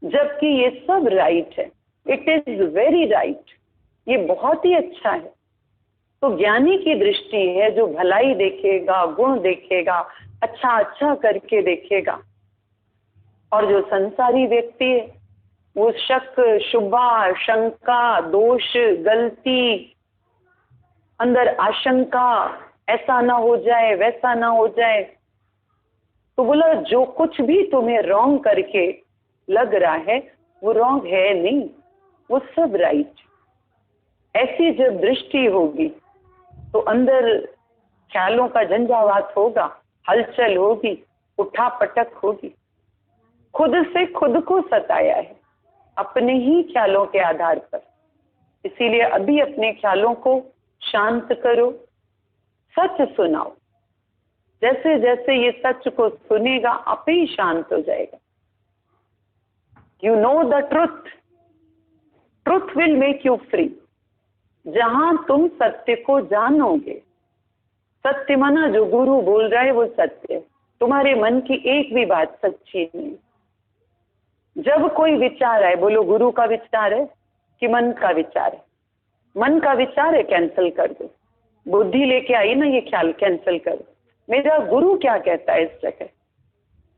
जबकि ये सब राइट है। इट इज वेरी राइट, ये बहुत ही अच्छा है। तो ज्ञानी की दृष्टि है जो भलाई देखेगा, गुण देखेगा, अच्छा अच्छा करके देखेगा। और जो संसारी व्यक्ति है वो शक, शुभा, शंका, दोष, गलती, अंदर आशंका, ऐसा ना हो जाए वैसा ना हो जाए। तो बोला जो कुछ भी तुम्हें रॉन्ग करके लग रहा है वो रॉन्ग है नहीं, वो सब राइट। ऐसी जब दृष्टि होगी तो अंदर ख्यालों का झंझावात होगा, हलचल होगी, उठा पटक होगी। खुद से खुद को सताया है अपने ही ख्यालों के आधार पर। इसीलिए अभी अपने ख्यालों को शांत करो, सच सुनाओ। जैसे जैसे ये सच को सुनेगा आप ही शांत हो जाएगा। You know the truth, truth will make you free. जहां तुम सत्य को जानोगे, सत्य माना जो गुरु बोल रहा है वो सत्य है, तुम्हारे मन की एक भी बात सच्ची नहीं। जब कोई विचार आए, बोलो गुरु का विचार है कि मन का विचार है? मन का विचार है, कैंसिल कर दो। बुद्धि लेके आई ना ये ख्याल, कैंसिल कर दो। मेरा गुरु क्या कहता है इस जगह,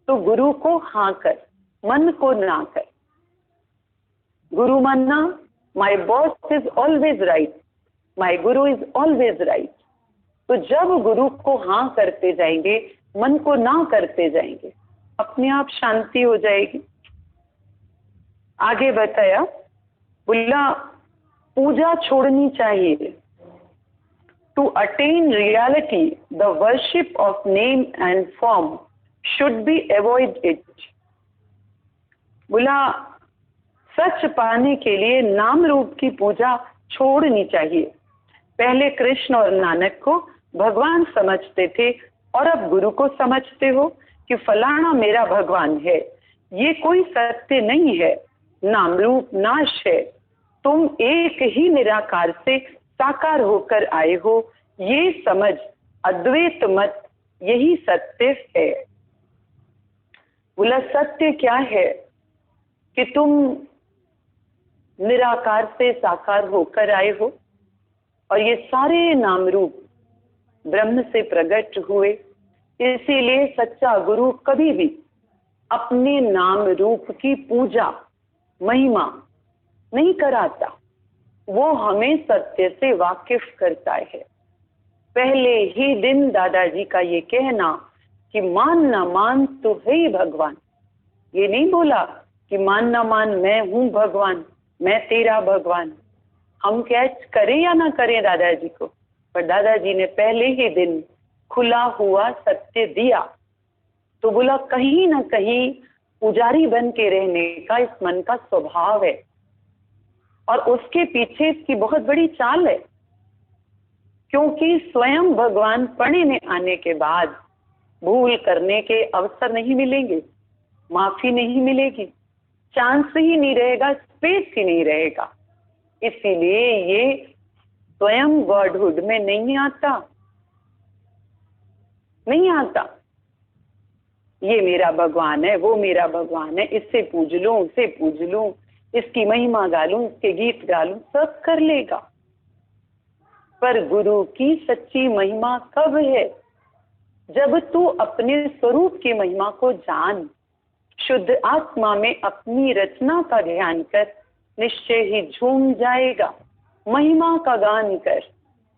तो गुरु को हाँ कर, मन को ना कर। गुरु मानना, my boss is always right, my guru is always right. तो जब गुरु को हाँ करते जाएंगे, मन को ना करते जाएंगे, अपने आप शांति हो जाएगी। आगे बताया, बोला पूजा छोड़नी चाहिए। To attain reality the worship of name and form should be avoid it. बोला सच पाने के लिए नाम रूप की पूजा छोड़नी चाहिए। पहले कृष्ण और नानक को भगवान समझते थे और अब गुरु को समझते हो कि फलाना मेरा भगवान है। ये कोई सत्य नहीं है, नाम रूप नाश है। तुम एक ही निराकार से साकार होकर आए हो, ये समझ, अद्वैत मत, यही सत्य है। बोला सत्य क्या है कि तुम निराकार से साकार होकर आए हो और ये सारे नाम रूप ब्रह्म से प्रकट हुए। इसीलिए सच्चा गुरु कभी भी अपने नाम रूप की पूजा, महिमा नहीं कराता, वो हमें सत्य से वाकिफ करता है। पहले ही दिन दादाजी का ये कहना कि मान ना मान तो है ही भगवान, ये नहीं बोला कि मान ना मान मैं हूं भगवान, मैं तेरा भगवान। हम कैच करें या ना करें दादाजी को, पर दादाजी ने पहले ही दिन खुला हुआ सत्य दिया। तो बोला कहीं ना कहीं पुजारी बन के रहने का इस मन का स्वभाव है और उसके पीछे इसकी बहुत बड़ी चाल है, क्योंकि स्वयं भगवान पढ़ने में आने के बाद भूल करने के अवसर नहीं मिलेंगे, माफी नहीं मिलेगी, चांस ही नहीं रहेगा, स्पेस ही नहीं रहेगा। इसीलिए ये स्वयं गॉडहुड में नहीं आता, नहीं आता। ये मेरा भगवान है, वो मेरा भगवान है, इससे पूज लूं, उससे पूज लूं, इसकी महिमा गा लूं, इसके गीत गा लूं, सब कर लेगा। पर गुरु की सच्ची महिमा कब है? जब तू अपने स्वरूप की महिमा को जान, शुद्ध आत्मा में अपनी रचना का ध्यान कर, निश्चय ही झूम जाएगा। महिमा का गान कर,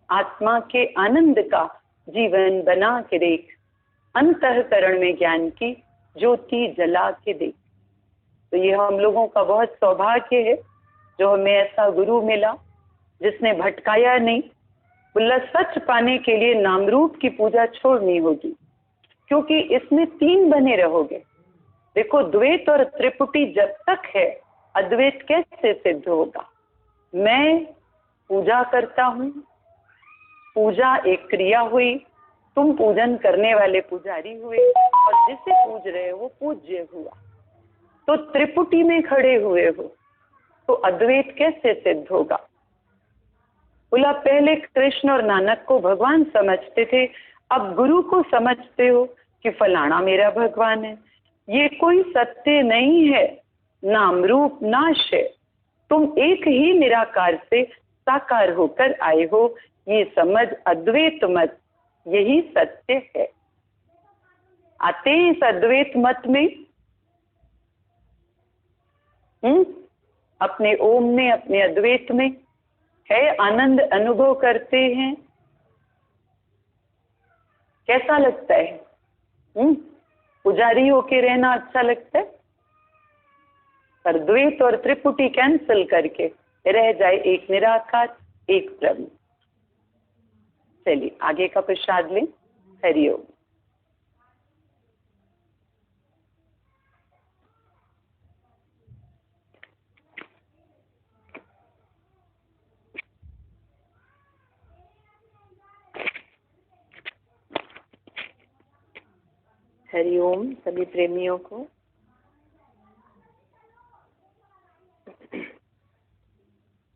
आत्मा के आनंद का जीवन बना के देख, अंतःकरण में ज्ञान की ज्योति जला के देख। तो ये हम लोगों का बहुत सौभाग्य है जो हमें ऐसा गुरु मिला जिसने भटकाया नहीं। बोला सच पाने के लिए नाम रूप की पूजा छोड़नी होगी, क्योंकि इसमें तीन बने रहोगे। देखो, द्वैत और त्रिपुटी जब तक है, अद्वैत कैसे सिद्ध होगा? मैं पूजा करता हूँ, पूजा एक क्रिया हुई, तुम पूजन करने वाले पुजारी हुए और जिसे पूज रहे हो वो पूज्य हुआ, तो त्रिपुटी में खड़े हुए हो, तो अद्वैत कैसे सिद्ध होगा? बोला पहले कृष्ण और नानक को भगवान समझते थे, अब गुरु को समझते हो कि फलाना मेरा भगवान है। ये कोई सत्य नहीं है, नाम रूप नाश है, तुम एक ही निराकार से साकार होकर आए हो, ये समझ अद्वैत मत, यही सत्य है। आते हैं इस अद्वैत मत में, अपने ओम में, अपने अद्वैत में है, आनंद अनुभव करते हैं। कैसा लगता है? पुजारी होके रहना अच्छा लगता है, पर द्वैत और त्रिपुटी कैंसिल करके रह जाए एक निराकार, एक ब्रह्म। चलिए आगे का प्रसाद लें। हरिओम। हरिओम सभी प्रेमियों को।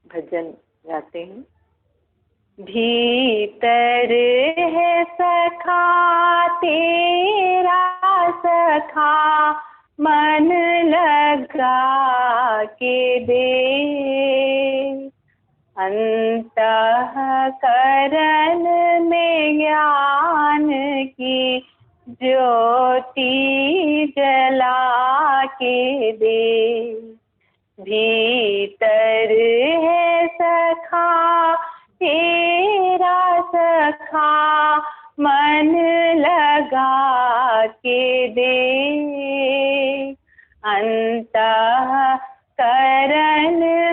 भजन गाते हैं। भीतर है सखा तेरा सखा, मन लगा के दे, अंतःकरण में ज्ञान की ज्योति जला के दे। भीतर है सखा तेरा सखा, मन लगा के दे, अंतःकरण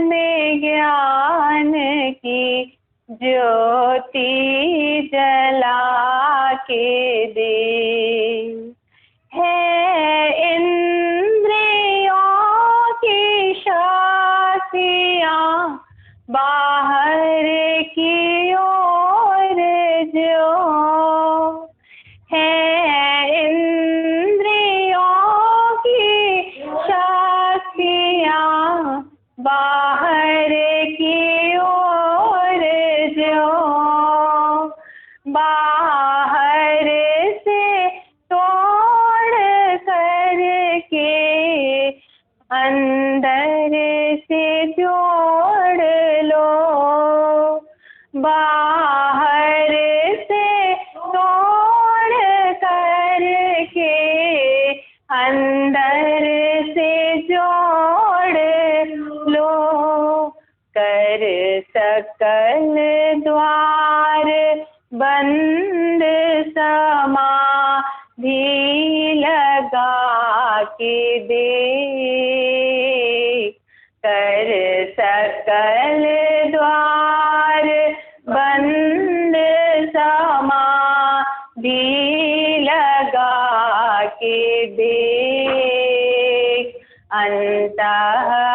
में ज्ञान की ज्योति जला के दे। है इंद्रियों की शक्तियाँ बाहर की ओर जो है, इंद्रियों की शक्तियाँ बाहर की ओर जो, बाहर से तोड़ करके अंदर से जोड़ लो, बाहर से तोड़ करके अंदर से जोड़ लो। कर सकल द्वार बंद समाधि लगा के दे, कर सकल द्वार बंद समाधि लगा के दे,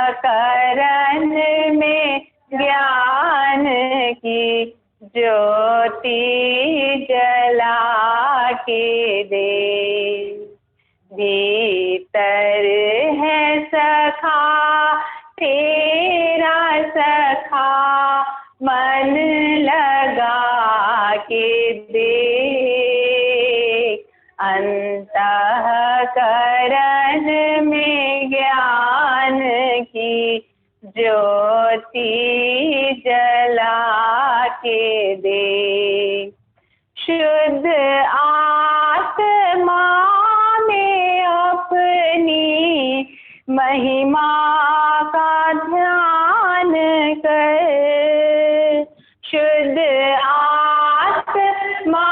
अंतःकरण में ज्ञान की ज्योति जला के दे। भीतर है सखा तेरा सखा, मन लगा के दे, अंतःकरण में ज्ञान की ज्योति जला के दे। शुद्ध आत्मा में अपनी महिमा का ध्यान कर। शुद्ध आत्मा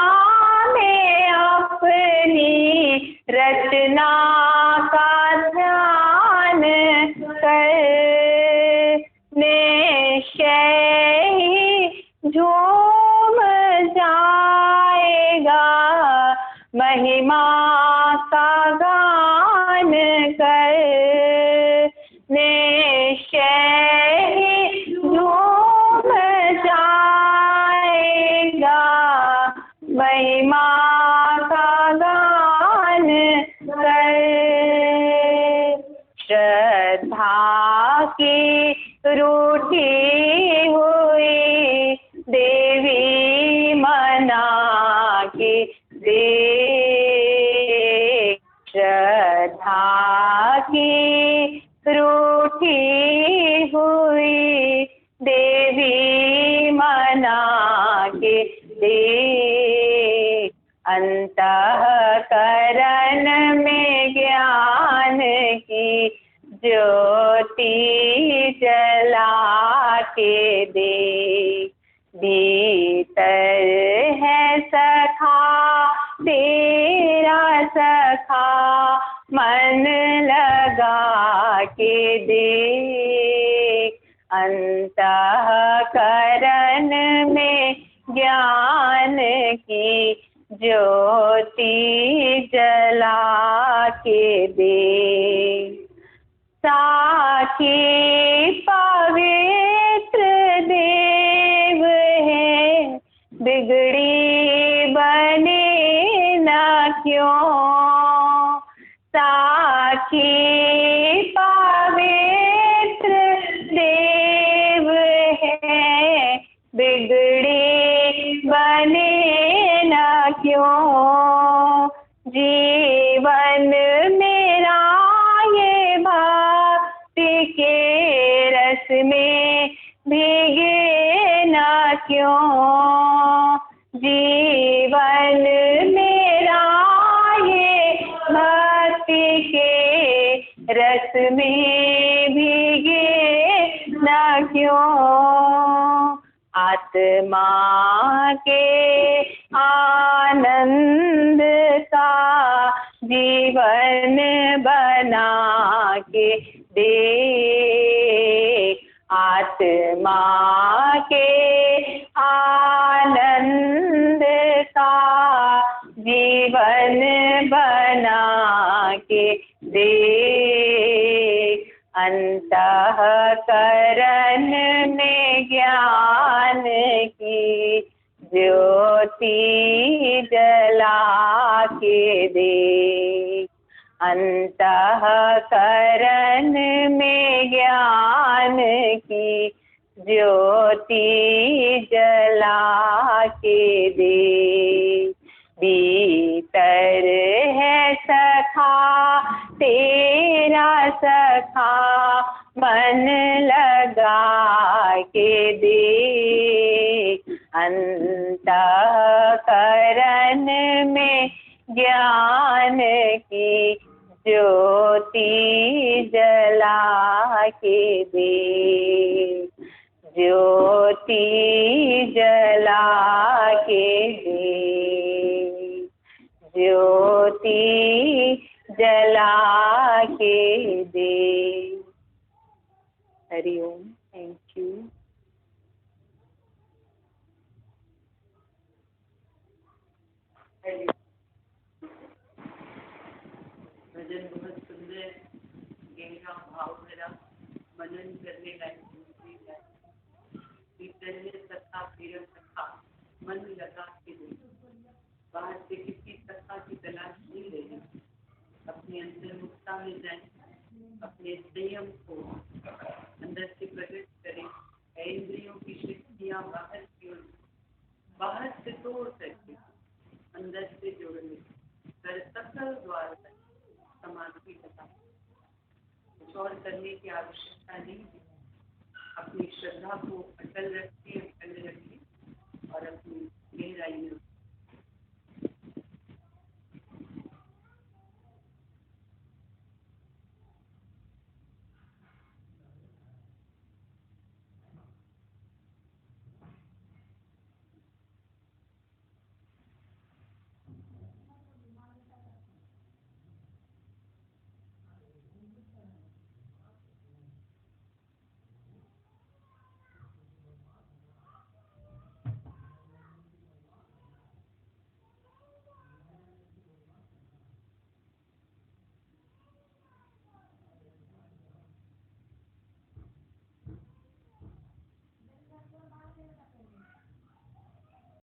में अपनी रचना का ध्यान कर। निश्चय ही झूम जाएगा, महिमा का गान कर। निश्चय ही झूम जाएगा, महिमा का गान कर। श्रद्धा की रूठी हुई देवी मना के दे। श्रद्धा की रूठी हुई देवी मना के दे। अंतःकरण में ज्ञान की ज्योति जला के दे। भीतर है सखा तेरा सखा, मन लगा के दे। अंतःकरण में ज्ञान की ज्योति जला के दे। साखी पवित्र देव है, बिगड़ी बने न क्यों। साखी पवित्र देव है, बिगड़ी बने न क्यों। जीवन मेरा ये भक्ति के रस में भीगे न क्यों। जीवन मेरा ये भक्ति के रस में भीगे न क्यों। आत्मा के आनंद का जीवन बना के दे। आत्मा के आनंद का जीवन बना के दे। अंतःकरण में ज्ञान की ज्योति जला के दे। अंतःकरण में ज्ञान की ज्योति जला के दे। भीतर है सखा तेरा सखा, मन लगा के दे। अंतःकरण में ज्ञान की ज्योति जला के दे। ज्योति जला के दे। ज्योति जला के दे। हरि ओम। Thank you. भजन बहुत सुंदर, गहरा भाव भरा, मनन करने लायक, सत्ता प्रेरक सत्ता, मन लगा के दे। बाहर से किसी सत्ता की तलाश नहीं रही। अपने अंतर्मुखता में जाए, अपने संयम को अंदर से प्रकट करें। इंद्रियों की शक्तियाँ बाहर से तोड़ करके अंदर से जोड़ने कर सकल द्वार तक समाधि बता। कुछ और करने की आवश्यकता नहीं है। अपनी श्रद्धा को अटल रखें।